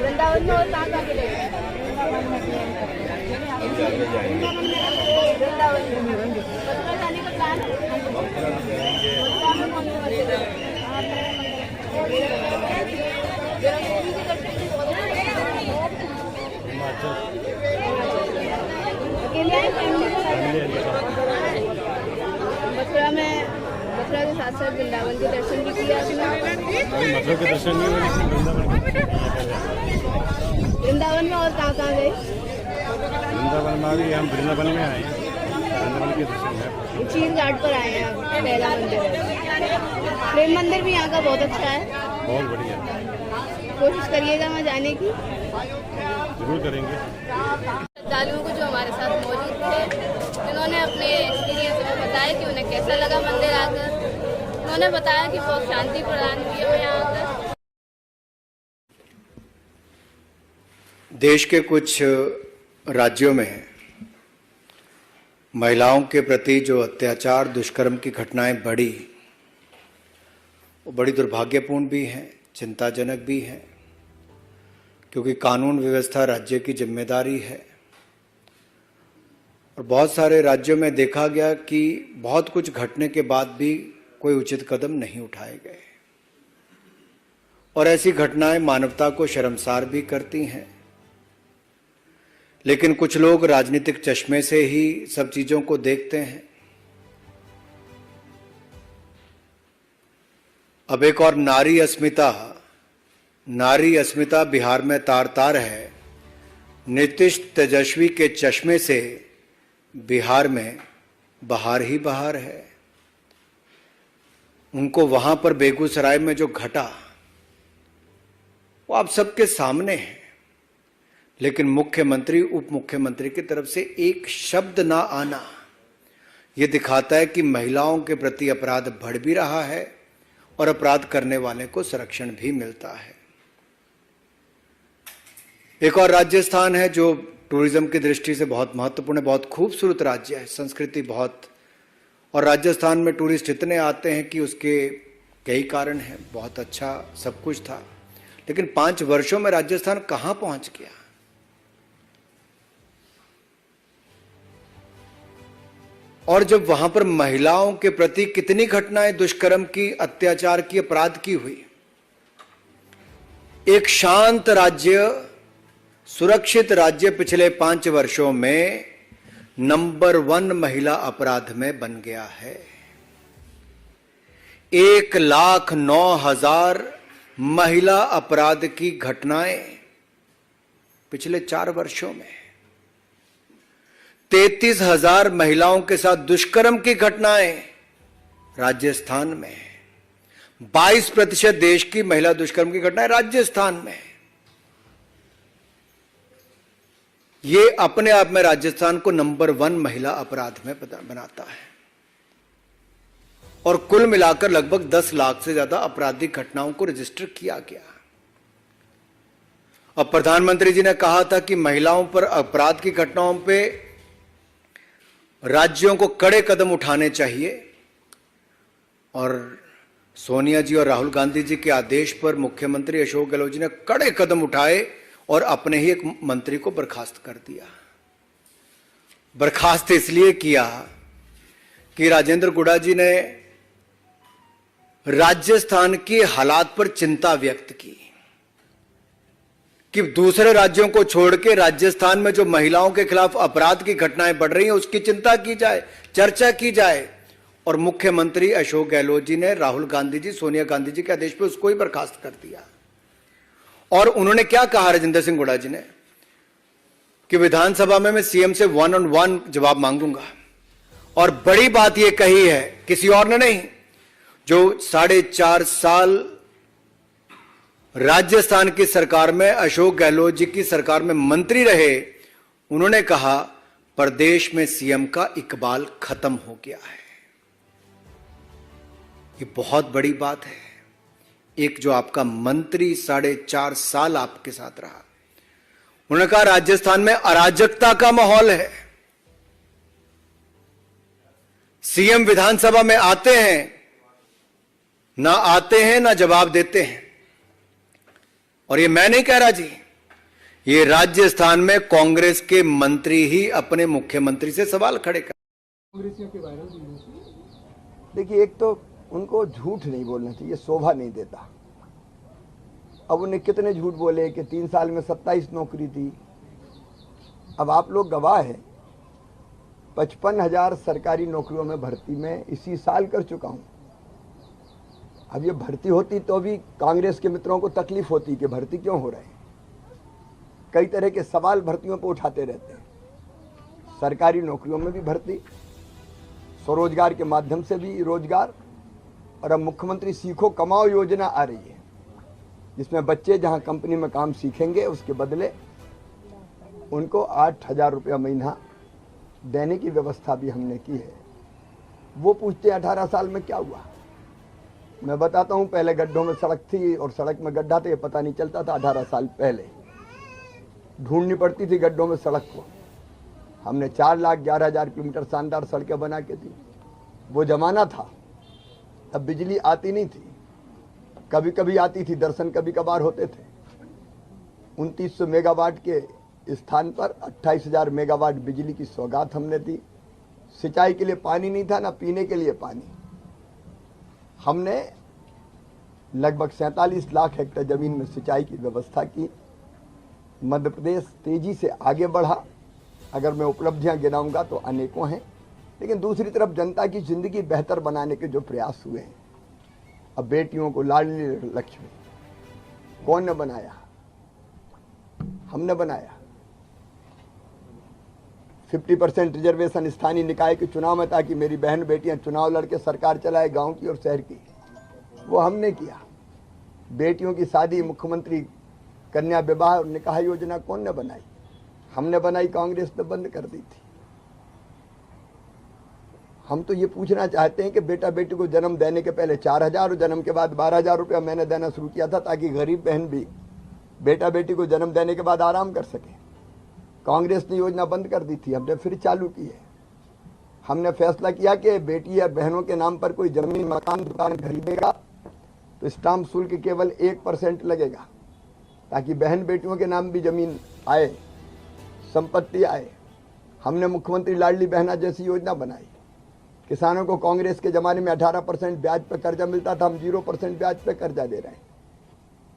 वृंदावन में और कहाँ मिलेगा? वृंदावन में मथुरा जाने का प्लान मथुरा में, मथुरा के साथ साथ वृंदावन के दर्शन भी किया आपने? मथुरा के दर्शन वृंदावन में और कहाँ गए? वृंदावन में भी हम वृंदावन में आए, वृंदावन के दर्शन है। चील घाट पर आए हैं, पहला मंदिर है। प्रेम मंदिर भी यहाँ का बहुत अच्छा है, बहुत बढ़िया। कोशिश करिएगा वहाँ जाने की। जरूर करेंगे। श्रद्धालुओं को जो हमारे साथ मौजूद थे, जिन्होंने अपने एक्सपीरियंस में बताया कि उन्हें कैसा लगा मंदिर आकर, उन्होंने बताया कि बहुत शांति प्रदान हुई है यहाँ आकर। देश के कुछ राज्यों में महिलाओं के प्रति जो अत्याचार दुष्कर्म की घटनाएं बढ़ी, वो बड़ी दुर्भाग्यपूर्ण भी हैं, चिंताजनक भी हैं, क्योंकि कानून व्यवस्था राज्य की जिम्मेदारी है। और बहुत सारे राज्यों में देखा गया कि बहुत कुछ घटने के बाद भी कोई उचित कदम नहीं उठाए गए, और ऐसी घटनाएं मानवता को शर्मसार भी करती हैं। लेकिन कुछ लोग राजनीतिक चश्मे से ही सब चीजों को देखते हैं। अब एक और नारी अस्मिता बिहार में तार तार है। नीतीश तेजस्वी के चश्मे से बिहार में बहार ही बहार है। उनको वहां पर बेगूसराय में जो घटा वो आप सबके सामने है, लेकिन मुख्यमंत्री उप मुख्यमंत्री की तरफ से एक शब्द ना आना, यह दिखाता है कि महिलाओं के प्रति अपराध बढ़ भी रहा है और अपराध करने वाले को संरक्षण भी मिलता है। एक और राजस्थान है जो टूरिज्म की दृष्टि से बहुत महत्वपूर्ण है, बहुत खूबसूरत राज्य है, संस्कृति बहुत, और राजस्थान में टूरिस्ट इतने आते हैं कि उसके कई कारण हैं। बहुत अच्छा सब कुछ था, लेकिन 5 वर्षों में राजस्थान कहां पहुंच गया। और जब वहां पर महिलाओं के प्रति कितनी घटनाएं दुष्कर्म की, अत्याचार की, अपराध की हुई। एक शांत राज्य, सुरक्षित राज्य पिछले 5 वर्षों में नंबर 1 महिला अपराध में बन गया है। 1,09,000 महिला अपराध की घटनाएं पिछले 4 वर्षों में, 33,000 महिलाओं के साथ दुष्कर्म की घटनाएं राजस्थान में, 22% देश की महिला दुष्कर्म की घटनाएं राजस्थान में। ये अपने आप में राजस्थान को नंबर 1 महिला अपराध में बनाता है, और कुल मिलाकर लगभग 10 लाख से ज्यादा आपराधिक घटनाओं को रजिस्टर किया गया। अब प्रधानमंत्री जी ने कहा था कि महिलाओं पर अपराध की घटनाओं पे राज्यों को कड़े कदम उठाने चाहिए, और सोनिया जी और राहुल गांधी जी के आदेश पर मुख्यमंत्री अशोक गहलोत जी ने कड़े कदम उठाए और अपने ही एक मंत्री को बर्खास्त कर दिया। बर्खास्त इसलिए किया कि राजेंद्र गुड़ा जी ने राजस्थान के हालात पर चिंता व्यक्त की कि दूसरे राज्यों को छोड़ के राजस्थान में जो महिलाओं के खिलाफ अपराध की घटनाएं बढ़ रही हैं उसकी चिंता की जाए, चर्चा की जाए। और मुख्यमंत्री अशोक गहलोत जी ने राहुल गांधी जी, सोनिया गांधी जी के आदेश पर उसको ही बर्खास्त कर दिया। और उन्होंने क्या कहा राजेंद्र सिंह गुड़ा जी ने कि विधानसभा में मैं सीएम से 1-on-1 जवाब मांगूंगा। और बड़ी बात यह कही है, किसी और ने नहीं, जो 4.5 साल राजस्थान की सरकार में, अशोक गहलोत जी की सरकार में मंत्री रहे, उन्होंने कहा प्रदेश में सीएम का इकबाल खत्म हो गया है। ये बहुत बड़ी बात है। एक जो आपका मंत्री 4.5 साल आपके साथ रहा, उन्होंने कहा राजस्थान में अराजकता का माहौल है। सीएम विधानसभा में आते हैं, ना आते हैं ना जवाब देते हैं। और ये मैं नहीं कह रहा जी, ये राजस्थान में कांग्रेस के मंत्री ही अपने मुख्यमंत्री से सवाल खड़े कर। देखिए, एक तो उनको झूठ नहीं बोलना चाहिए, शोभा नहीं देता। अब उन्हें कितने झूठ बोले कि 3 साल में 27 नौकरी थी। अब आप लोग गवाह हैं, 55,000 सरकारी नौकरियों में भर्ती में इसी साल कर चुका हूं। अब ये भर्ती होती तो भी कांग्रेस के मित्रों को तकलीफ होती कि भर्ती क्यों हो रहे हैं। कई तरह के सवाल भर्तियों पर उठाते रहते हैं। सरकारी नौकरियों में भी भर्ती, स्वरोजगार के माध्यम से भी रोजगार, और अब मुख्यमंत्री सीखो कमाओ योजना आ रही है, जिसमें बच्चे जहां कंपनी में काम सीखेंगे उसके बदले उनको 8,000 रुपया महीना देने की व्यवस्था भी हमने की है। वो पूछते 18 साल में क्या हुआ। मैं बताता हूं, पहले गड्ढों में सड़क थी और सड़क में गड्ढा था, ये पता नहीं चलता था। 18 साल पहले ढूंढनी पड़ती थी गड्ढों में सड़क को। हमने 4,11,000 किलोमीटर शानदार सड़कें बना के दी। वो जमाना था, अब बिजली आती नहीं थी, कभी कभी आती थी, दर्शन कभी कभार होते थे। 2900 मेगावाट के स्थान पर 28,000 मेगावाट बिजली की सौगात हमने दी। सिंचाई के लिए पानी नहीं था, ना पीने के लिए पानी। हमने लगभग 47 लाख हेक्टेयर जमीन में सिंचाई की व्यवस्था की। मध्य प्रदेश तेजी से आगे बढ़ा। अगर मैं उपलब्धियां गिनाऊंगा तो अनेकों हैं, लेकिन दूसरी तरफ जनता की जिंदगी बेहतर बनाने के जो प्रयास हुए हैं। अब बेटियों को लाडली लक्ष्मी कौन ने बनाया? हमने बनाया। 50% रिजर्वेशन स्थानीय निकाय के चुनाव में, ताकि मेरी बहन बेटियां चुनाव लड़के सरकार चलाए, गांव की और शहर की। वो हमने किया। बेटियों की शादी, मुख्यमंत्री कन्या विवाह और निकाह योजना कौन ने बनाई? हमने बनाई, कांग्रेस ने बंद कर दी थी। हम तो ये पूछना चाहते हैं कि बेटा बेटी को जन्म देने के पहले 4,000 और जन्म के बाद 12,000 रुपया मैंने देना शुरू किया था, ताकि गरीब बहन भी बेटा बेटी को जन्म देने के बाद आराम कर सके। कांग्रेस ने योजना बंद कर दी थी, हमने फिर चालू की है। हमने फैसला किया कि बेटी या बहनों के नाम पर कोई जमीन, मकान, दुकान खरीदेगा तो स्टाम्प शुल्क केवल 1% लगेगा, ताकि बहन बेटियों के नाम भी जमीन आए, संपत्ति आए। हमने मुख्यमंत्री लाडली बहना जैसी योजना बनाई। किसानों को कांग्रेस के जमाने में 18% ब्याज पर कर्जा मिलता था, हम 0% ब्याज पर कर्जा दे रहे हैं।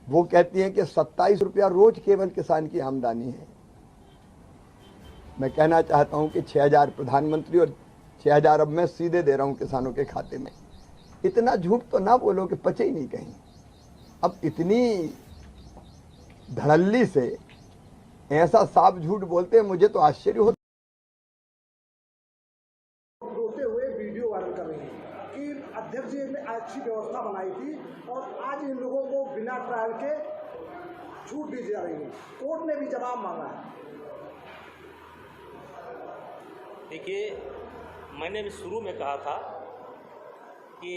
वो कहती हैं कि 27 रुपया रोज केवल किसान की आमदनी है। मैं कहना चाहता हूं कि 6,000 प्रधानमंत्री और 6,000 अब मैं सीधे दे रहा हूं किसानों के खाते में। इतना झूठ तो ना बोलो कि पचे ही नहीं कहीं। अब इतनी धड़ल्ली से ऐसा साफ झूठ बोलते हैं, मुझे तो आश्चर्य होता। रोते हुए वीडियो वायरल कर रहे हैं कि अध्यक्ष जी ने अच्छी व्यवस्था बनाई थी और आज इन लोगों को बिना ट्रायल के छूट दी जा रही है। कोर्ट ने भी जवाब मांगा है। देखिए, मैंने भी शुरू में कहा था कि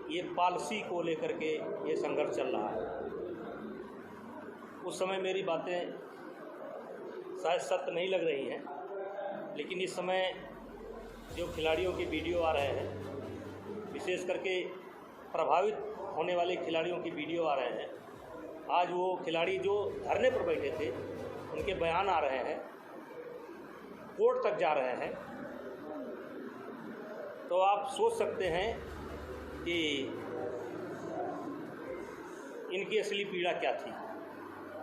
ये पॉलिसी को लेकर के ये संघर्ष चल रहा है। उस समय मेरी बातें शायद सत्य नहीं लग रही हैं, लेकिन इस समय जो खिलाड़ियों के वीडियो आ रहे हैं, विशेष करके प्रभावित होने वाले खिलाड़ियों की वीडियो आ रहे हैं, आज वो खिलाड़ी जो धरने पर बैठे थे उनके बयान आ रहे हैं, कोर्ट तक जा रहे हैं, तो आप सोच सकते हैं कि इनकी असली पीड़ा क्या थी।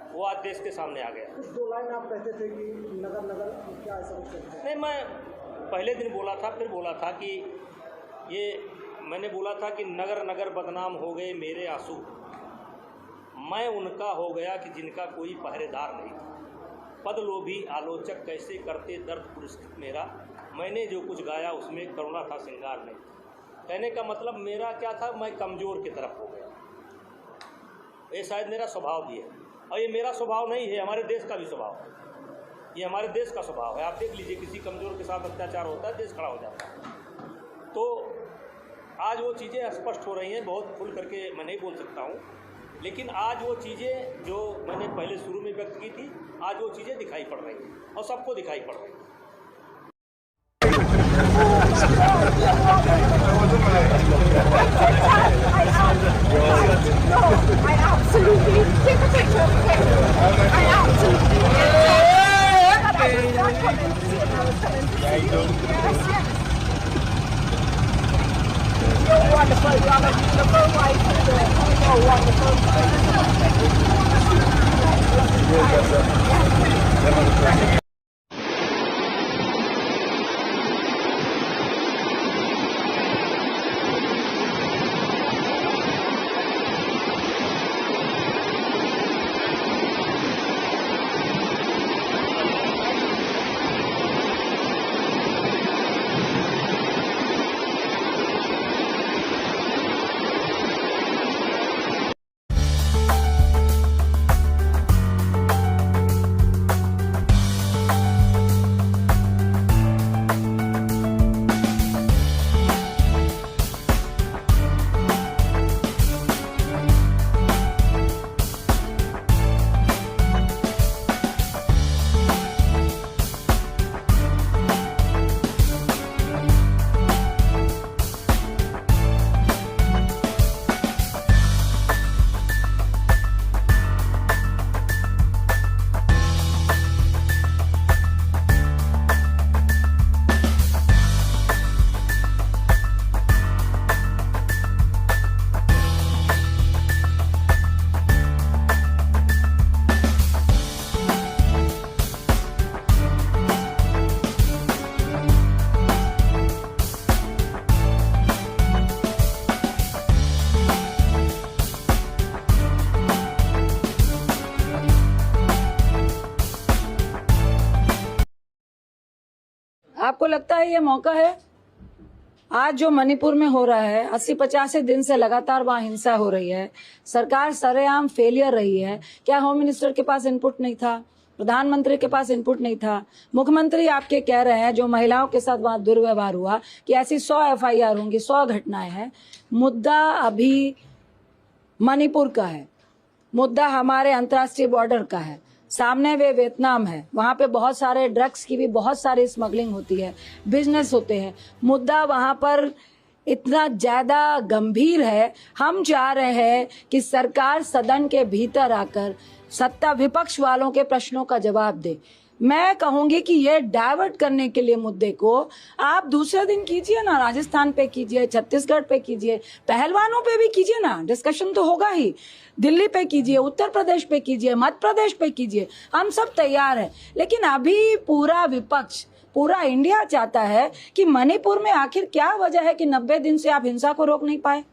वो आज देश के सामने आ गया। कुछ 2 लाइन आप कहते थे कि नगर नगर क्या ऐसा कुछ है? नहीं, मैं पहले दिन बोला था, फिर बोला था कि ये मैंने बोला था कि नगर नगर बदनाम हो गए मेरे आंसू, मैं उनका हो गया कि जिनका कोई पहरेदार नहीं था। पदलोभी आलोचक कैसे करते दर्द पुरस्कृत मेरा, मैंने जो कुछ गाया उसमें करुणा था, श्रृंगार नहीं। कहने का मतलब मेरा क्या था, मैं कमज़ोर की तरफ हो गया। ये शायद मेरा स्वभाव भी है, और ये मेरा स्वभाव नहीं है, हमारे देश का भी स्वभाव है। ये हमारे देश का स्वभाव है। आप देख लीजिए, किसी कमज़ोर के साथ अत्याचार होता है, देश खड़ा हो जाता है। तो आज वो चीज़ें स्पष्ट हो रही हैं। बहुत खुल करके मैं नहीं बोल सकता हूँ, लेकिन आज वो चीज़ें जो मैंने पहले शुरू में व्यक्त की थी, आज वो चीज़ें दिखाई पड़ रही हैं और सबको दिखाई पड़ रही हैं। आपको लगता है ये मौका है? आज जो मणिपुर में हो रहा है, 80-85 दिन से लगातार वहाँ हिंसा हो रही है, सरकार सरेआम फेलियर रही है। क्या होम मिनिस्टर के पास इनपुट नहीं था? प्रधानमंत्री के पास इनपुट नहीं था? मुख्यमंत्री आपके कह रहे हैं जो महिलाओं के साथ वहाँ दुर्व्यवहार हुआ कि ऐसी 100 FIR होंगी, 100 घटनाएं हैं। मुद्दा अभी मणिपुर का है। मुद्दा हमारे अंतर्राष्ट्रीय बॉर्डर का है। सामने वे वियतनाम है, वहाँ पे बहुत सारे ड्रग्स की भी बहुत सारी स्मगलिंग होती है, बिजनेस होते हैं। मुद्दा वहाँ पर इतना ज्यादा गंभीर है। हम चाह रहे हैं कि सरकार सदन के भीतर आकर सत्ता विपक्ष वालों के प्रश्नों का जवाब दे। मैं कहूंगी कि ये डाइवर्ट करने के लिए मुद्दे को आप दूसरे दिन कीजिए ना, राजस्थान पे कीजिए, छत्तीसगढ़ पे कीजिए, पहलवानों पे भी कीजिए ना, डिस्कशन तो होगा ही। दिल्ली पे कीजिए, उत्तर प्रदेश पे कीजिए, मध्य प्रदेश पे कीजिए, हम सब तैयार हैं। लेकिन अभी पूरा विपक्ष, पूरा इंडिया चाहता है कि मणिपुर में आखिर क्या वजह है कि 90 दिन से आप हिंसा को रोक नहीं पाए।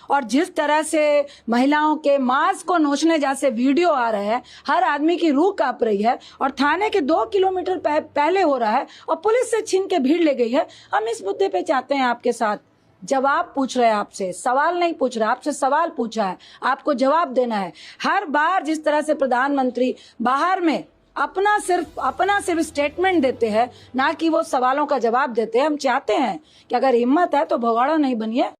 और जिस तरह से महिलाओं के मांस को नोचने जैसे वीडियो आ रहे हैं, हर आदमी की रूह कांप रही है और थाने के 2 किलोमीटर पहले हो रहा है और पुलिस से छीन के भीड़ ले गई है। हम इस मुद्दे पे चाहते हैं आपके साथ जवाब पूछ रहे हैं, आपसे सवाल नहीं पूछ रहे, आपसे सवाल पूछा है, आपको जवाब देना है। हर बार जिस तरह से प्रधानमंत्री बाहर में अपना सिर्फ स्टेटमेंट देते हैं, ना कि वो सवालों का जवाब देते हैं। हम चाहते हैं कि अगर हिम्मत है तो भगोड़ा नहीं बनिए।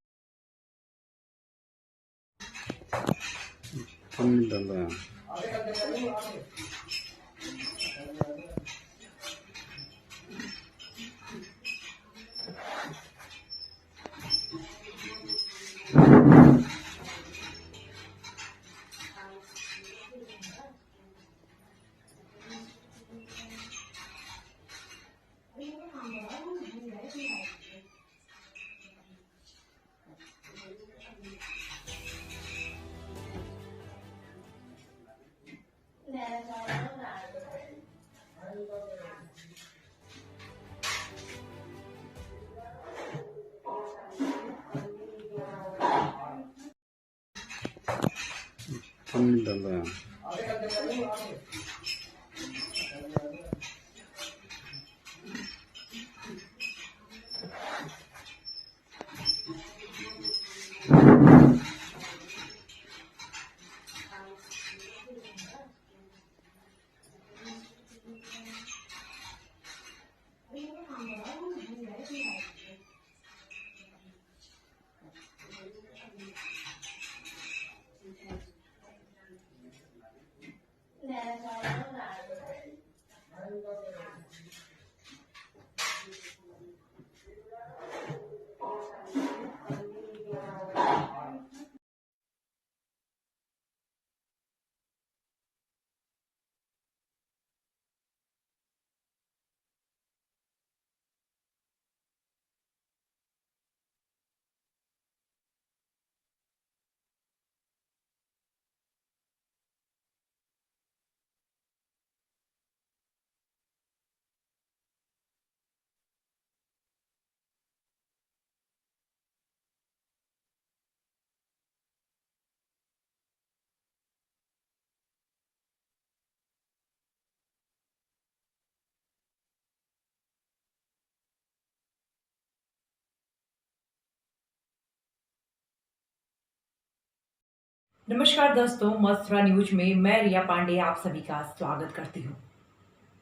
नमस्कार दोस्तों, मथुरा न्यूज में मैं रिया पांडे आप सभी का स्वागत करती हूँ।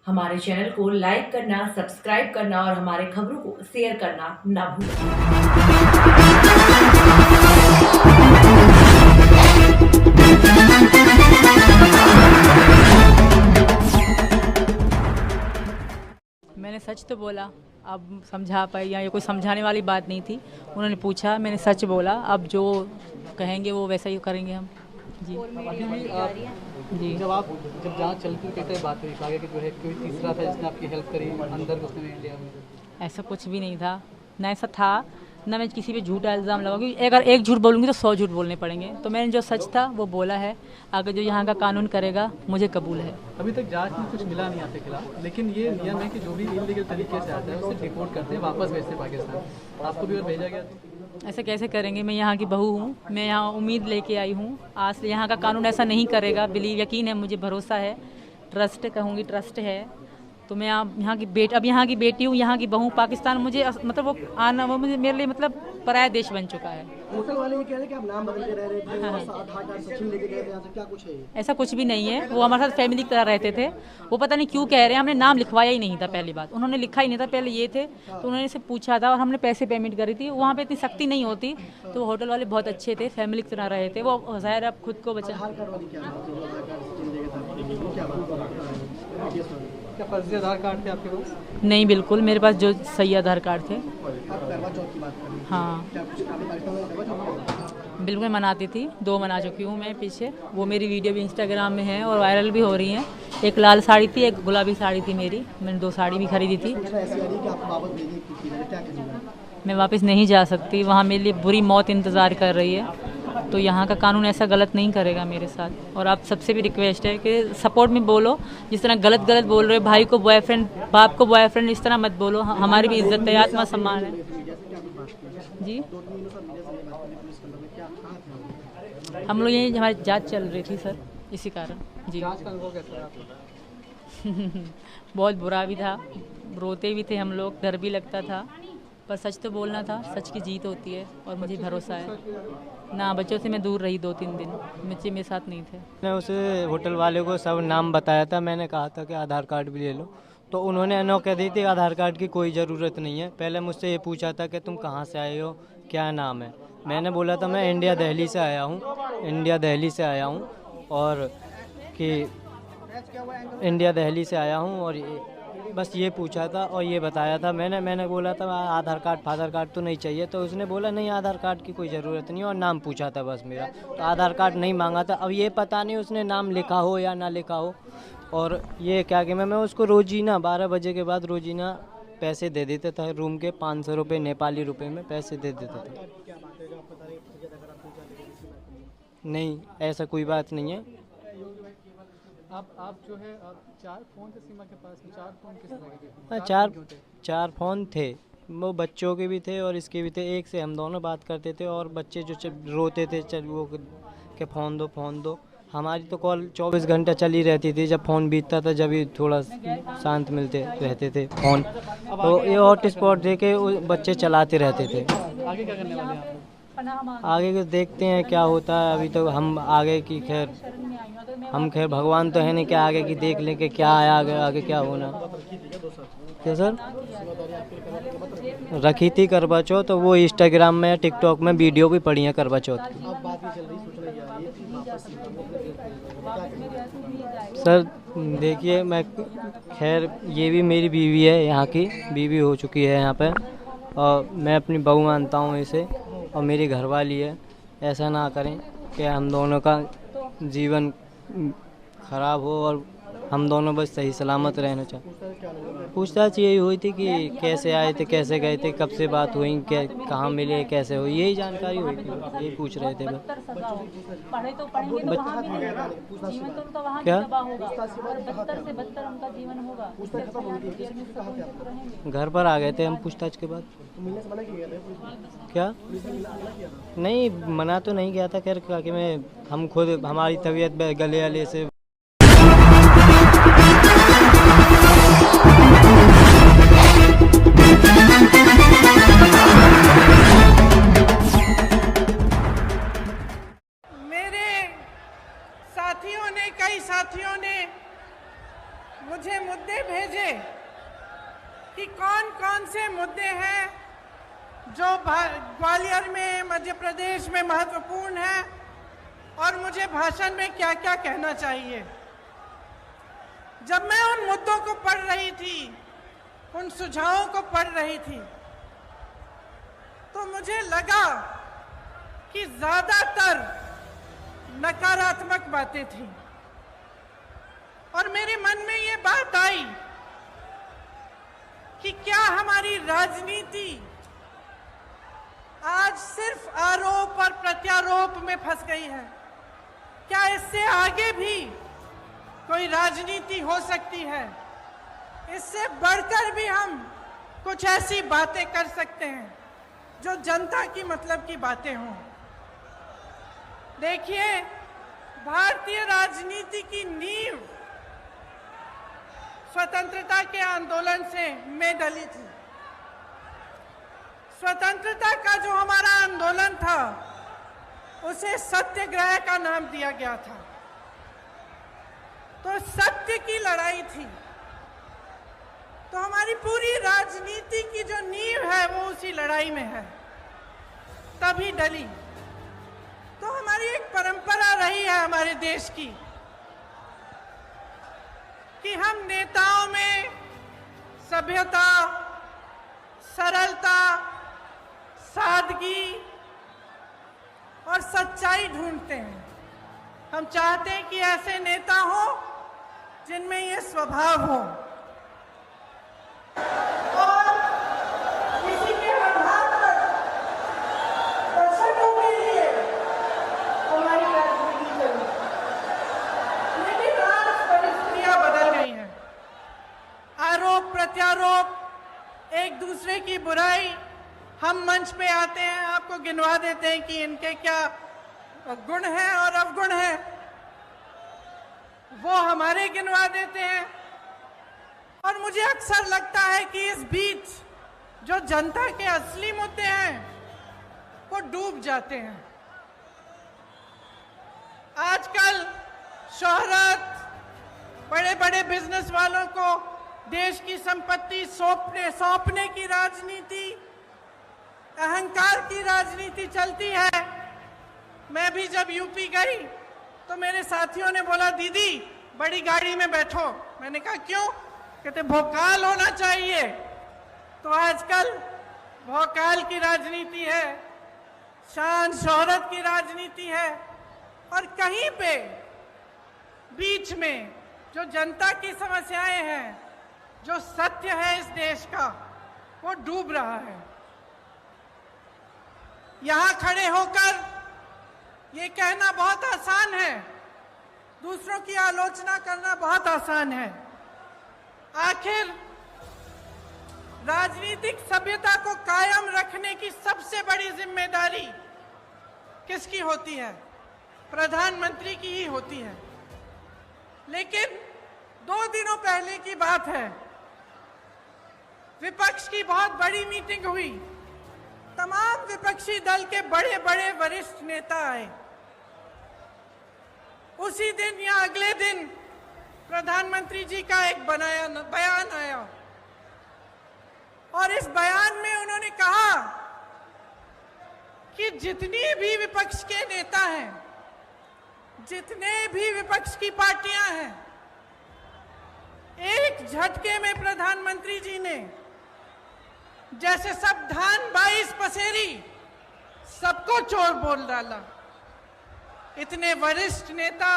हमारे चैनल को लाइक करना, सब्सक्राइब करना और हमारे खबरों को शेयर करना ना भूलें। मैंने सच तो बोला, अब समझा पाई या ये कोई समझाने वाली बात नहीं थी। उन्होंने पूछा, मैंने सच बोला, अब जो कहेंगे वो वैसा ही करेंगे हम। जी जी जब जांच चलती थी बात हुई आगे कि जो है कोई तीसरा था जिसने आपकी हेल्प करी अंदर उसने लिया। ऐसा कुछ भी नहीं था, ना ऐसा था, ना मैं किसी पे झूठा इल्ज़ाम लगाऊंगी। अगर एक झूठ बोलूँगी तो 100 झूठ बोलने पड़ेंगे। तो मैंने जो सच था वो बोला है। अगर जो यहाँ का कानून करेगा मुझे कबूल है। अभी तक जांच में कुछ मिला नहीं आपके खिलाफ, लेकिन ये नियम है कि जो भी इलीगल तरीके से आता है उसे रिपोर्ट करते हैं, वापस भेजते हैं पाकिस्तान। आपको भी और भेजा गया? ऐसा कैसे करेंगे? मैं यहाँ की बहू हूँ, मैं यहाँ उम्मीद लेके आई हूँ। आज से यहाँ का कानून ऐसा नहीं करेगा, बिलीव, यकीन है मुझे, भरोसा है, ट्रस्ट कहूँगी, ट्रस्ट है। तो मैं यहाँ की बेटी हूँ, यहाँ की बहू। पाकिस्तान मुझे मतलब वो आना वो मुझे मेरे लिए मतलब पराया देश बन चुका है। होटल वाले ये कह रहे हैं कि आप नाम बदल के रह रहे थे, आधार कार्ड सचिन लेके गए थे, यहाँ से क्या कुछ है? ऐसा कुछ भी नहीं है, वो हमारे साथ फैमिली की तरह रहते थे। वो पता नहीं क्यों कह रहे हैं, हमने नाम लिखवाया ही नहीं था। पहली बात उन्होंने लिखा ही नहीं था, पहले ये थे तो उन्होंने से पूछा था और हमने पैसे पेमेंट करी थी। वहाँ पे इतनी सख्ती नहीं होती, तो होटल वाले बहुत अच्छे थे, फैमिली की तरह रहे थे। वो ज़ाहिर अब खुद को बचा। क्या फर्जी आधार कार्ड थे आपके पास? नहीं, बिल्कुल मेरे पास जो सही आधार कार्ड थे। हाँ बिल्कुल मनाती थी, 2 मना चुकी हूँ मैं पीछे। वो मेरी वीडियो भी इंस्टाग्राम में है और वायरल भी हो रही हैं। एक लाल साड़ी थी, एक गुलाबी साड़ी थी मेरी। मैंने 2 साड़ी भी खरीदी थी। मैं वापस नहीं जा सकती, वहाँ मेरे लिए बुरी मौत इंतज़ार कर रही है। तो यहाँ का कानून ऐसा गलत नहीं करेगा मेरे साथ। और आप सबसे भी रिक्वेस्ट है कि सपोर्ट में बोलो। जिस तरह गलत बोल रहे हो, भाई को बॉयफ्रेंड, बाप को बॉयफ्रेंड, इस तरह मत बोलो। हमारी भी इज्जत है, आत्मा सम्मान है जी। हम लोग यही, हमारी जांच चल रही थी सर, इसी कारण जी। जांच का अनुभव कैसा है आपको? बहुत बुरा भी था, रोते भी थे हम लोग, डर भी लगता था, पर सच तो बोलना था। सच की जीत होती है और मुझे भरोसा है ना। बच्चों से मैं दूर रही 2-3 दिन, बच्चे मेरे साथ नहीं थे। मैंने उसे होटल वाले को सब नाम बताया था। मैंने कहा था कि आधार कार्ड भी ले लो, तो उन्होंने अनो कह दी थी आधार कार्ड की कोई ज़रूरत नहीं है। पहले मुझसे ये पूछा था कि तुम कहाँ से आए हो, क्या नाम है। मैंने बोला था मैं इंडिया दिल्ली से आया हूँ, और कि इंडिया दिल्ली से आया हूँ, और बस ये पूछा था और ये बताया था। मैंने बोला था आधार कार्ड फादर कार्ड तो नहीं चाहिए, तो उसने बोला नहीं आधार कार्ड की कोई ज़रूरत नहीं है, और नाम पूछा था बस मेरा, तो आधार कार्ड नहीं मांगा था। अब ये पता नहीं उसने नाम लिखा हो या ना लिखा हो। और ये क्या कि मैं उसको रोजीना 12 बजे के बाद रोजीना पैसे दे देता था, रूम के 500 रुपये नेपाली रुपए में पैसे दे देता था। नहीं, ऐसा कोई बात नहीं है। आप जो है 4 फ़ोन थे सीमा के पास में। 4 फ़ोन किस तरह के थे? 4 फ़ोन थे, वो बच्चों के भी थे और इसके भी थे। एक से हम दोनों बात करते थे और बच्चे जो रोते थे चल वो के फ़ोन दो। हमारी तो कॉल 24 घंटा चली रहती थी। जब फ़ोन बीतता था जब भी थोड़ा शांत मिलते रहते थे फ़ोन, तो ये हॉटस्पॉट दे के बच्चे चलाते रहते थे। आगे क्या करने वाले हैं आप? आगे के देखते हैं क्या होता है। अभी तो हम आगे की खैर भगवान तो है नहीं कि आगे की देख लें कि क्या है आगे क्या होना। क्या सर रखी थी करवा चौथ, तो वो इंस्टाग्राम में टिकटॉक में वीडियो भी पड़ी है करवा चौथ की। सर देखिए, मैं खैर ये भी मेरी बीवी है, यहाँ की बीवी हो चुकी है यहाँ पे, और मैं अपनी बहू मानता हूँ इसे, और मेरी घरवाली है। ऐसा ना करें कि हम दोनों का जीवन खराब हो और हम दोनों बस सही सलामत रहना चाहते। पूछताछ यही हुई थी कि कैसे आए थे, कैसे गए थे, कब से बात हुई, कहाँ मिले, कैसे हुई, यही जानकारी हुई थी। यही पूछ रहे थे बस। क्या घर पर आ गए थे हम पूछताछ के बाद। क्या नहीं, मना तो नहीं गया था। खैर कि हम खुद हमारी तबीयत गले वाले से कई साथियों ने मुझे मुद्दे भेजे कि कौन कौन से मुद्दे हैं जो ग्वालियर में, मध्य प्रदेश में महत्वपूर्ण है और मुझे भाषण में क्या क्या कहना चाहिए। जब मैं उन मुद्दों को पढ़ रही थी, उन सुझावों को पढ़ रही थी, तो मुझे लगा कि ज्यादातर नकारात्मक बातें थी और मेरे मन में ये बात आई कि क्या हमारी राजनीति आज सिर्फ आरोप और प्रत्यारोप में फंस गई है? क्या इससे आगे भी कोई राजनीति हो सकती है? इससे बढ़कर भी हम कुछ ऐसी बातें कर सकते हैं जो जनता की मतलब की बातें हों। देखिए, भारतीय राजनीति की नींव स्वतंत्रता के आंदोलन से मैं डली थी। स्वतंत्रता का जो हमारा आंदोलन था उसे सत्याग्रह का नाम दिया गया था। तो सत्य की लड़ाई थी। तो हमारी पूरी राजनीति की जो नींव है वो उसी लड़ाई में है, तभी डली। तो हमारी एक परंपरा रही है हमारे देश की कि हम नेताओं में सभ्यता, सरलता, सादगी और सच्चाई ढूंढते हैं। हम चाहते हैं कि ऐसे नेता हो जिनमें ये स्वभाव हो और किसी के आधार पर दर्शकों के लिए हमारी राजनीति चली। लेकिन आज परिस्थितियां बदल गई हैं। आरोप प्रत्यारोप, एक दूसरे की बुराई, हम मंच पे आते हैं, आपको गिनवा देते हैं कि इनके क्या गुण हैं और अवगुण हैं, वो हमारे गिनवा देते हैं। और मुझे अक्सर लगता है कि इस बीच जो जनता के असली मुद्दे हैं वो डूब जाते हैं। आजकल शोहरत, बड़े बड़े बिजनेस वालों को देश की संपत्ति सौंपने की राजनीति, अहंकार की राजनीति चलती है। मैं भी जब यूपी गई तो मेरे साथियों ने बोला, दीदी बड़ी गाड़ी में बैठो। मैंने कहा क्यों? कहते भोकाल होना चाहिए। तो आजकल भोकाल की राजनीति है, शान शोहरत की राजनीति है, और कहीं पे बीच में जो जनता की समस्याएं हैं, जो सत्य है इस देश का, वो डूब रहा है। यहां खड़े होकर ये कहना बहुत आसान है, दूसरों की आलोचना करना बहुत आसान है। आखिर राजनीतिक सभ्यता को कायम रखने की सबसे बड़ी जिम्मेदारी किसकी होती है? प्रधानमंत्री की ही होती है। लेकिन 2 दिनों पहले की बात है, विपक्ष की बहुत बड़ी मीटिंग हुई। तमाम विपक्षी दल के बड़े बड़े वरिष्ठ नेता आए। उसी दिन या अगले दिन प्रधानमंत्री जी का एक बयान आया, और इस बयान में उन्होंने कहा कि जितनी भी विपक्ष के नेता हैं, जितने भी विपक्ष की पार्टियां हैं, एक झटके में प्रधानमंत्री जी ने जैसे सब धान 22 पसेरी सबको चोर बोल डाला। इतने वरिष्ठ नेता,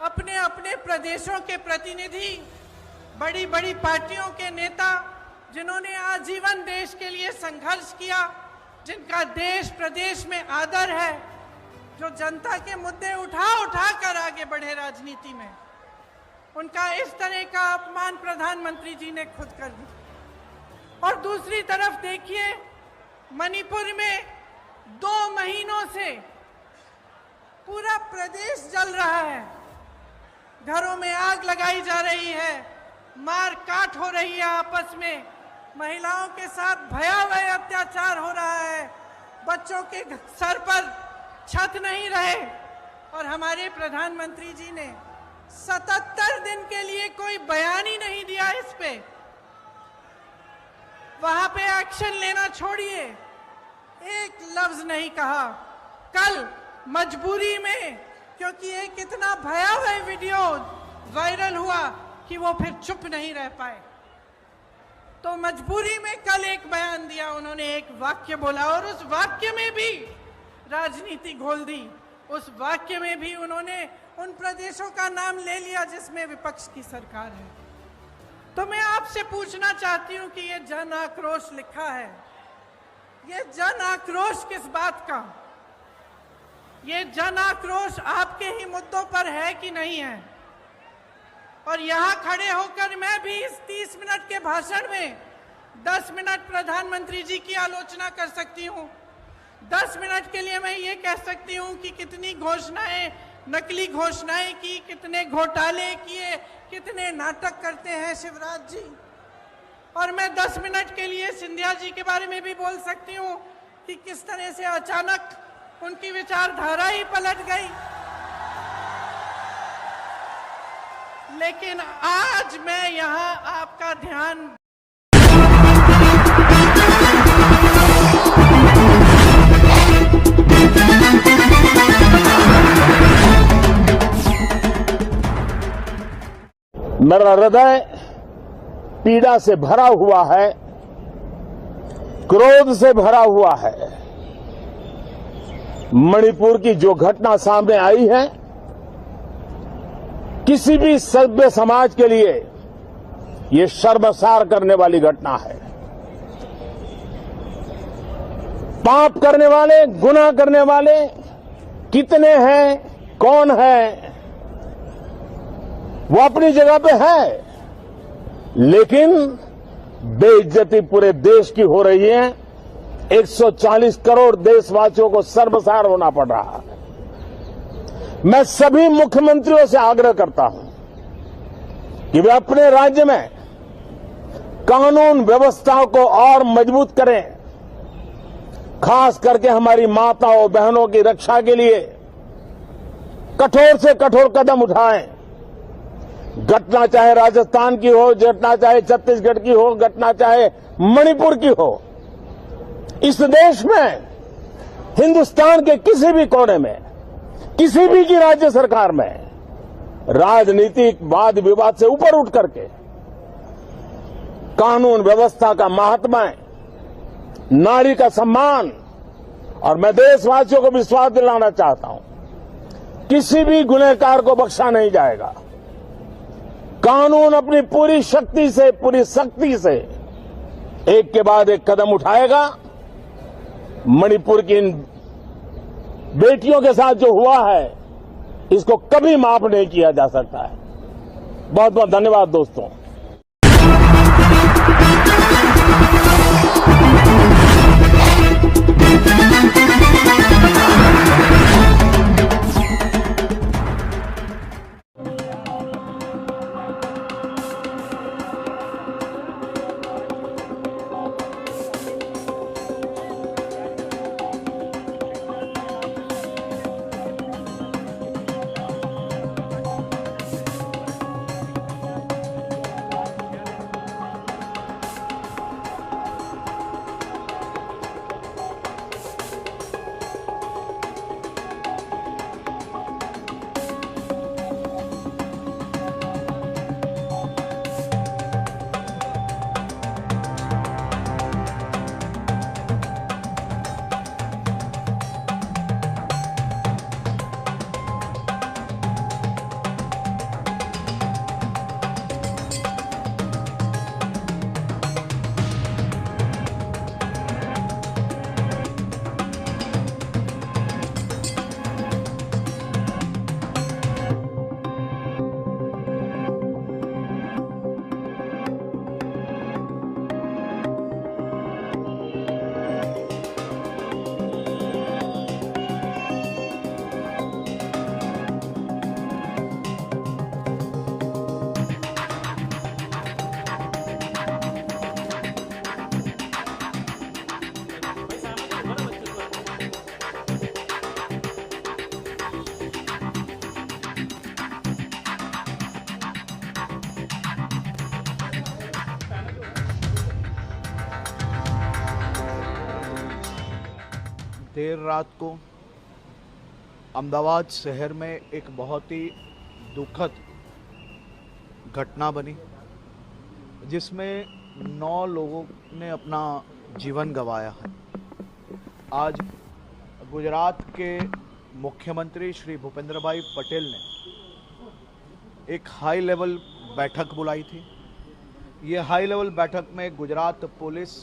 अपने अपने प्रदेशों के प्रतिनिधि, बड़ी बड़ी पार्टियों के नेता, जिन्होंने आजीवन देश के लिए संघर्ष किया, जिनका देश प्रदेश में आदर है, जो जनता के मुद्दे उठा कर आगे बढ़े राजनीति में, उनका इस तरह का अपमान प्रधानमंत्री जी ने खुद कर दिया। और दूसरी तरफ देखिए, मणिपुर में 2 महीनों से पूरा प्रदेश जल रहा है, घरों में आग लगाई जा रही है, मार काट हो रही है आपस में, महिलाओं के साथ भयावह अत्याचार हो रहा है, बच्चों के सर पर छत नहीं रहे, और हमारे प्रधानमंत्री जी ने 77 दिन के लिए कोई बयान ही नहीं दिया इस पे। वहां पे एक्शन लेना छोड़िए, एक लफ्ज नहीं कहा। कल मजबूरी में, क्योंकि एक इतना भयावह वीडियो वायरल हुआ कि वो फिर चुप नहीं रह पाए, तो मजबूरी में कल एक बयान दिया उन्होंने, एक वाक्य बोला, और उस वाक्य में भी राजनीति घोल दी। उस वाक्य में भी उन्होंने उन प्रदेशों का नाम ले लिया जिसमें विपक्ष की सरकार है। तो मैं आपसे पूछना चाहती हूं कि ये जन आक्रोश लिखा है, ये जन आक्रोश किस बात का? ये जन आक्रोश आपके ही मुद्दों पर है कि नहीं है? और यहां खड़े होकर मैं भी इस 30 मिनट के भाषण में 10 मिनट प्रधानमंत्री जी की आलोचना कर सकती हूं। 10 मिनट के लिए मैं ये कह सकती हूं कि कितनी घोषणाएं, नकली घोषणाएं की, कितने घोटाले किए, कितने नाटक करते हैं शिवराज जी। और मैं 10 मिनट के लिए सिंधिया जी के बारे में भी बोल सकती हूँ कि किस तरह से अचानक उनकी विचारधारा ही पलट गई। लेकिन आज मैं यहाँ आपका ध्यान मेरा हृदय पीड़ा से भरा हुआ है, क्रोध से भरा हुआ है। मणिपुर की जो घटना सामने आई है, किसी भी सभ्य समाज के लिए ये शर्मसार करने वाली घटना है। पाप करने वाले, गुनाह करने वाले कितने हैं, कौन है, वो अपनी जगह पे है, लेकिन बेइज्जती पूरे देश की हो रही है। 140 करोड़ देशवासियों को शर्मसार होना पड़ रहा है। मैं सभी मुख्यमंत्रियों से आग्रह करता हूं कि वे अपने राज्य में कानून व्यवस्थाओं को और मजबूत करें, खास करके हमारी माताओं बहनों की रक्षा के लिए कठोर से कठोर कदम उठाएं। घटना चाहे राजस्थान की हो, घटना चाहे छत्तीसगढ़ की हो, घटना चाहे मणिपुर की हो, इस देश में, हिंदुस्तान के किसी भी कोने में, किसी भी की राज्य सरकार में राजनीतिक वाद विवाद से ऊपर उठ करके कानून व्यवस्था का महात्मा, नारी का सम्मान, और मैं देशवासियों को विश्वास दिलाना चाहता हूं, किसी भी गुनहगार को बख्शा नहीं जाएगा। कानून अपनी पूरी शक्ति से, पूरी सख्ती से एक के बाद एक कदम उठाएगा। मणिपुर की इन बेटियों के साथ जो हुआ है, इसको कभी माफ नहीं किया जा सकता है। बहुत बहुत धन्यवाद दोस्तों। देर रात को अहमदाबाद शहर में एक बहुत ही दुखद घटना बनी, जिसमें 9 लोगों ने अपना जीवन गंवाया है। आज गुजरात के मुख्यमंत्री श्री भूपेंद्र भाई पटेल ने एक हाई लेवल बैठक बुलाई थी। ये हाई लेवल बैठक में Gujarat police,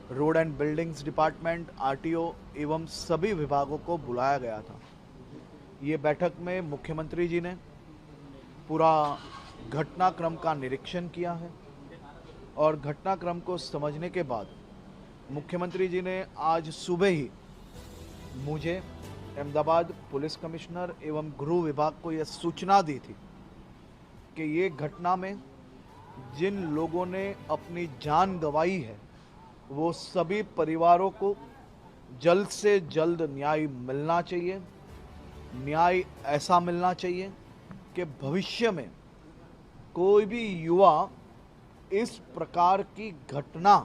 road and buildings department, RTO एवं सभी विभागों को बुलाया गया था। ये बैठक में मुख्यमंत्री जी ने पूरा घटनाक्रम का निरीक्षण किया है और घटनाक्रम को समझने के बाद मुख्यमंत्री जी ने आज सुबह ही मुझे अहमदाबाद पुलिस कमिश्नर एवं गृह विभाग को यह सूचना दी थी कि ये घटना में जिन लोगों ने अपनी जान गंवाई है वो सभी परिवारों को जल्द से जल्द न्याय मिलना चाहिए। न्याय ऐसा मिलना चाहिए कि भविष्य में कोई भी युवा इस प्रकार की घटना,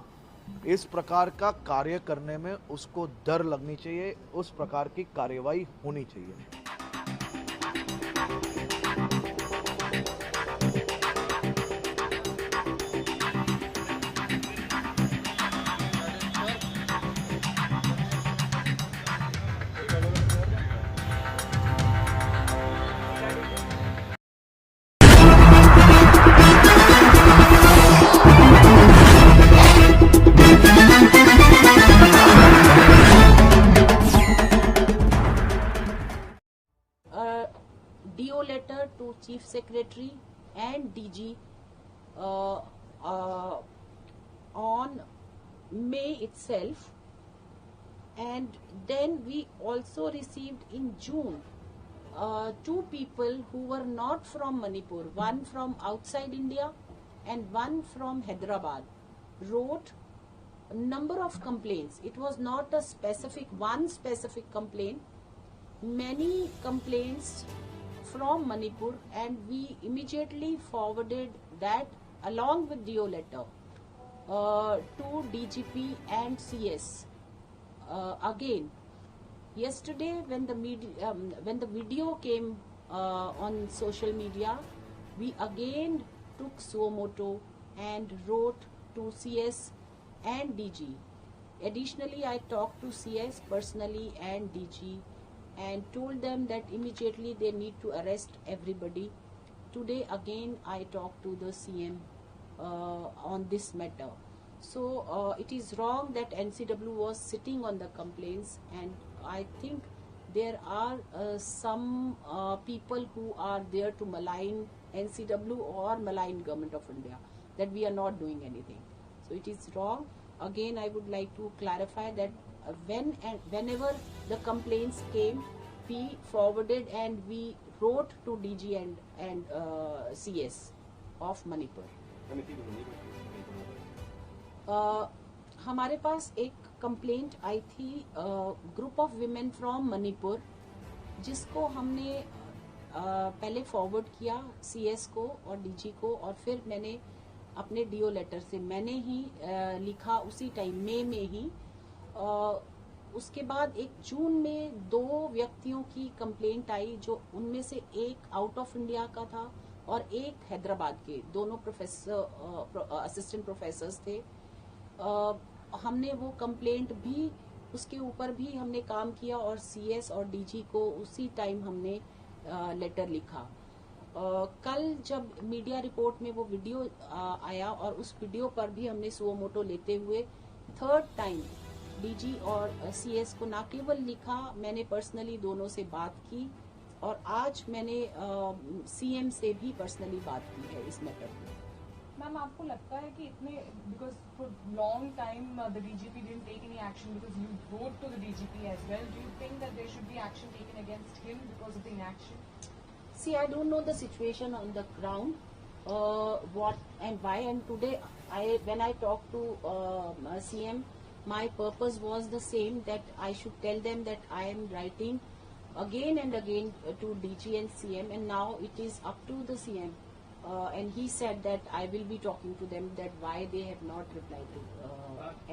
इस प्रकार का कार्य करने में उसको डर लगनी चाहिए, उस प्रकार की कार्यवाही होनी चाहिए। DO letter to Chief Secretary and DG on May itself, and then we also received in June 2 people who were not from Manipur, one from outside India and one from Hyderabad, wrote a number of complaints. It was not a one specific complaint, many complaints from Manipur, and we immediately forwarded that along with DO letter to DGP and CS. Again, yesterday when the video came on social media, we again took suo moto and wrote to CS and DG. Additionally, I talked to CS personally and DG and told them that immediately they need to arrest everybody. Today again I talked to the CM on this matter. So it is wrong that NCW was sitting on the complaints, and I think there are some people who are there to malign NCW or malign Government of India, that we are not doing anything. So it is wrong. Again, I would like to clarify that whenever the complaints came, we forwarded and we wrote to DG and CS of Manipur. हमारे पास एक complaint आई थी group of women from Manipur, जिसको हमने पहले forward किया CS को और DG को, और फिर मैंने अपने डीओ लेटर से मैंने ही लिखा उसी टाइम में ही। उसके बाद एक जून में 2 व्यक्तियों की कंप्लेंट आई, जो उनमें से एक आउट ऑफ इंडिया का था और एक हैदराबाद के, दोनों प्रोफेसर असिस्टेंट प्रोफेसर्स थे। हमने वो कंप्लेंट भी, उसके ऊपर भी हमने काम किया और सीएस और डीजी को उसी टाइम हमने लेटर लिखा। कल जब मीडिया रिपोर्ट में वो वीडियो आया और उस वीडियो पर भी हमने सुओ मोटो लेते हुए 3rd टाइम डीजी और सीएस को ना केवल लिखा, मैंने पर्सनली दोनों से बात की और आज मैंने सीएम से भी पर्सनली बात की है इस मैटर में। मैम, आपको लगता है कि इतने, because for long time the DGP didn't take any action, because you wrote to the DGP as well, do you think that there should be action taken against him because of the inaction? See, I don't know the situation on the ground, what and why. And today, when I talked to CM, my purpose was the same, that I should tell them that I am writing again and again to DG and CM, and now it is up to the CM. And he said that I will be talking to them that why they have not replied to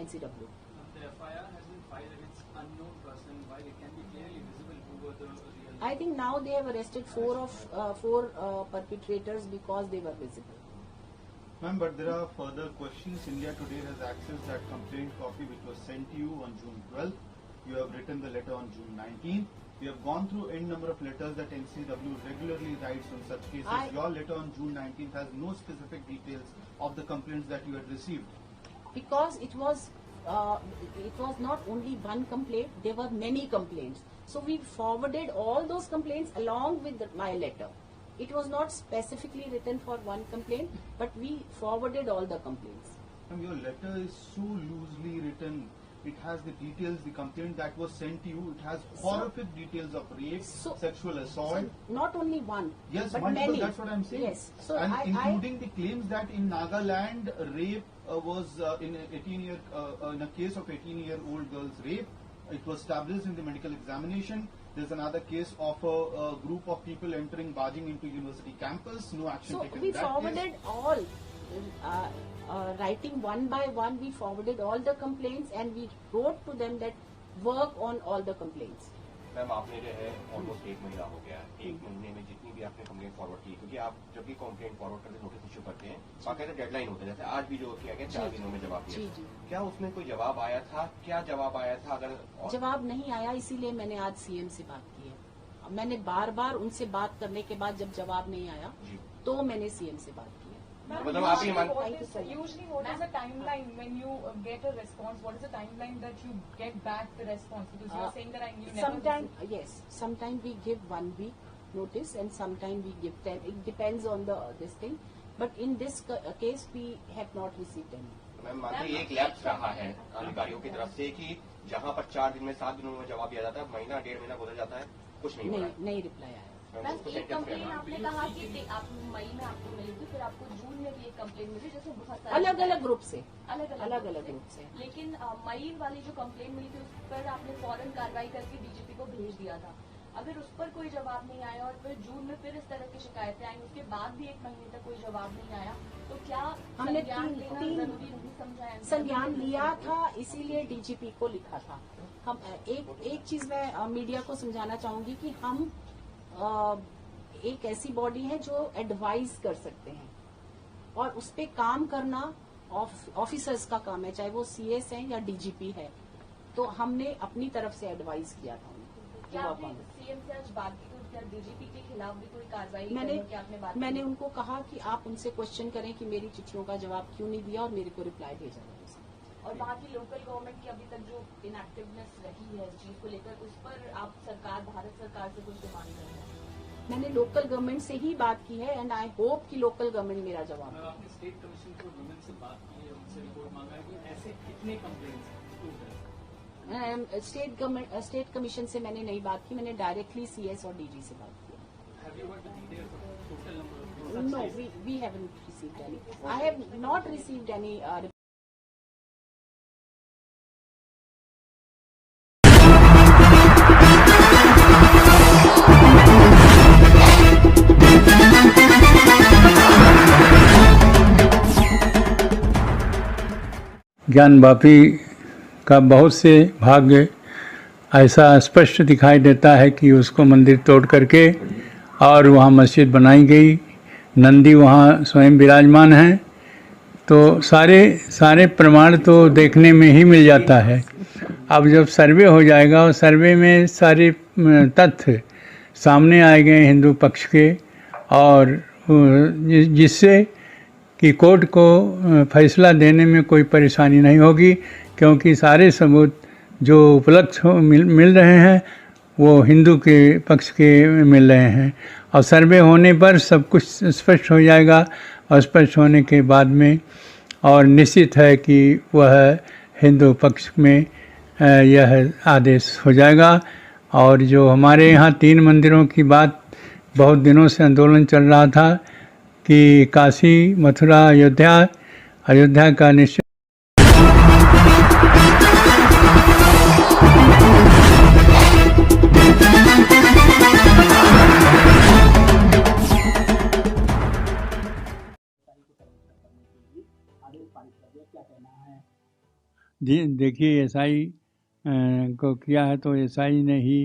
NCW. The FIR has been filed against unknown person, while it can be clearly visible who were the real. I think now they have arrested 4 perpetrators because they were visible. Ma'am, but there are further questions. India Today has accessed that complaint copy which was sent to you on June 12th. You have written the letter on June 19th. You have gone through n number of letters that NCW regularly writes on such cases. Your letter on June 19th has no specific details of the complaints that you had received. Because it was not only one complaint, there were many complaints. So we forwarded all those complaints along with my letter. It was not specifically written for one complaint, but we forwarded all the complaints. Your letter is so loosely written it has the details, the complaint that was sent to you, it has horrific details of rape, sexual assault. So not only one, Yes, but multiple, many. that's what I'm saying. Yes. So and including I the claims that in Nagaland, rape was in a case of 18-year-old girl's rape. It was established in the medical examination. There's another case of a group of people barging into university campus. No action so taken. we in that forwarded case. all, writing one by one, we forwarded all the complaints and we wrote to them that work on all the complaints. Ma'am आपने जो है almost 1 महीना हो गया है, 1 महीने में जितनी भी आपने कंप्लेंट फॉरवर्ड की, क्योंकि आप जब भी कंप्लेंट फॉरवर्ड करते नोटिस इश्यू करते हैं बाकायदा डेडलाइन होता है, जैसे आज भी जो किया गया 4 दिनों में जवाब दिया, क्या उसमें कोई जवाब आया था? क्या जवाब आया था? अगर जवाब नहीं आया, इसीलिए मैंने आज सीएम से बात की है। मैंने बार बार उनसे बात करने के बाद जब जवाब नहीं आया तो मैंने सीएम से बात की है। मतलब आप ये Usually, what is the timeline when you get a response? What is the timeline that you get back the response? Because you are saying that you never. Sometimes we give 1 week notice and sometimes we give 10. It depends on this thing. But in this case, we have not received any. Ma'am मानते एक lapse रहा है अधिकारियों की तरफ से कि जहां पर 4 दिन में 7 दिनों में जवाब दिया जाता है, महीना 1.5 महीना गुजर जाता है, कुछ नहीं हो रहा है। नहीं रिप्लाई आया। एक कंप्लेन आपने कहा कि आप मई में आपको मिली थी, फिर आपको जून में भी एक कंप्लेन मिली, जैसे बहुत सारे अलग अलग ग्रुप से ग्रुप से। लेकिन मई वाली जो कंप्लेन मिली थी उस पर आपने फौरन कार्रवाई करके डीजीपी को भेज दिया था। अगर उस पर कोई जवाब नहीं आया और फिर जून में फिर इस तरह की शिकायतें आई, उसके बाद भी 1 महीने तक कोई जवाब नहीं आया, तो क्या हमने जरूरी नहीं समझा? संज्ञान लिया था, इसीलिए डीजीपी को लिखा था। हम एक चीज मैं मीडिया को समझाना चाहूंगी कि हम एक ऐसी बॉडी है जो एडवाइज कर सकते हैं और उस पे काम करना ऑफिसर्स का काम है, चाहे वो सीएस है या डीजीपी है। तो हमने अपनी तरफ से एडवाइज किया था उनको। क्या आपने सीएम से आज बात की? क्या डीजीपी के खिलाफ भी कोई कार्रवाई मैंने उनको कहा कि आप उनसे क्वेश्चन करें कि मेरी चिट्ठियों का जवाब क्यों नहीं दिया और मेरे को रिप्लाई भेजा है। और वहाँ की लोकल गवर्नमेंट की अभी तक जो इनएक्टिवनेस रही है इस चीज को लेकर, उस पर आप भारत सरकार से कुछ डिमांड कर रहे हैं? मैंने लोकल गवर्नमेंट से ही बात की है एंड आई होप कि लोकल गवर्नमेंट मेरा जवाब दे। आपने स्टेट कमीशन को वुमेन से बात की है, उनसे रिपोर्ट मांगा है कि ऐसे कितने कंप्लेंट्स हैं? स्टेट कमीशन से मैंने नहीं बात की, मैंने डायरेक्टली सीएस और डीजी से बात की। No, we haven't received any. I have not received any. Gyanvapi का बहुत से भाग्य ऐसा स्पष्ट दिखाई देता है कि उसको मंदिर तोड़ करके और वहाँ मस्जिद बनाई गई, नंदी वहाँ स्वयं विराजमान हैं, तो सारे प्रमाण तो देखने में ही मिल जाता है। अब जब सर्वे हो जाएगा और सर्वे में सारे तथ्य सामने आए गए हिंदू पक्ष के, और जिससे कि कोर्ट को फैसला देने में कोई परेशानी नहीं होगी, क्योंकि सारे सबूत जो उपलब्ध मिल रहे हैं वो हिंदू के पक्ष के मिल रहे हैं। और सर्वे होने पर सब कुछ स्पष्ट हो जाएगा, और स्पष्ट होने के बाद में और निश्चित है कि वह हिंदू पक्ष में यह आदेश हो जाएगा। और जो हमारे यहाँ 3 मंदिरों की बात बहुत दिनों से आंदोलन चल रहा था कि काशी, मथुरा, अयोध्या का निश्चय देखिए एसआई को किया है तो एसआई ने ही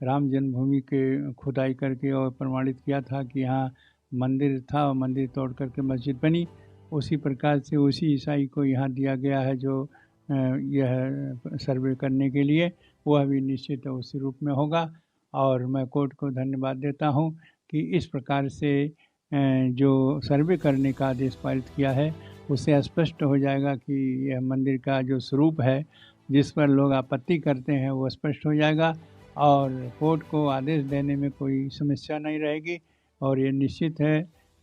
राम जन्मभूमि के खुदाई करके और प्रमाणित किया था कि यहाँ मंदिर था और मंदिर तोड़ करके मस्जिद बनी। उसी प्रकार से उसी ईसाई को यहाँ दिया गया है जो यह सर्वे करने के लिए, वह भी निश्चित उसी रूप में होगा। और मैं कोर्ट को धन्यवाद देता हूँ कि इस प्रकार से जो सर्वे करने का आदेश पारित किया है उससे स्पष्ट हो जाएगा कि यह मंदिर का जो स्वरूप है जिस पर लोग आपत्ति करते हैं वो स्पष्ट हो जाएगा और कोर्ट को आदेश देने में कोई समस्या नहीं रहेगी। और ये निश्चित है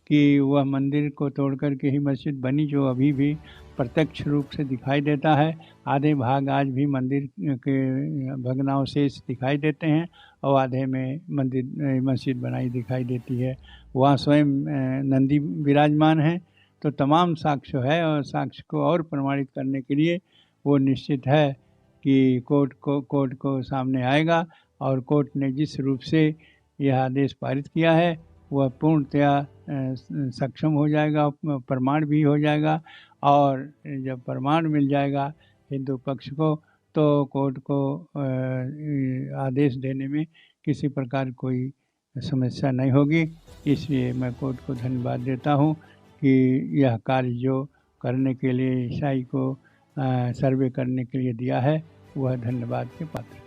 कि वह मंदिर को तोड़ करके ही मस्जिद बनी, जो अभी भी प्रत्यक्ष रूप से दिखाई देता है। आधे भाग आज भी मंदिर के भग्नावशेष दिखाई देते हैं और आधे में मस्जिद बनाई दिखाई देती है। वहाँ स्वयं नंदी विराजमान है। तो तमाम साक्ष्य है और साक्ष्य को और प्रमाणित करने के लिए वो निश्चित है कि कोर्ट को सामने आएगा और कोर्ट ने जिस रूप से यह आदेश पारित किया है वह पूर्णतया सक्षम हो जाएगा, प्रमाण भी हो जाएगा। और जब प्रमाण मिल जाएगा हिंदू पक्ष को तो कोर्ट को आदेश देने में किसी प्रकार कोई समस्या नहीं होगी। इसलिए मैं कोर्ट को धन्यवाद देता हूँ कि यह कार्य जो करने के लिए ईसाई को सर्वे करने के लिए दिया है वह धन्यवाद के पात्र है।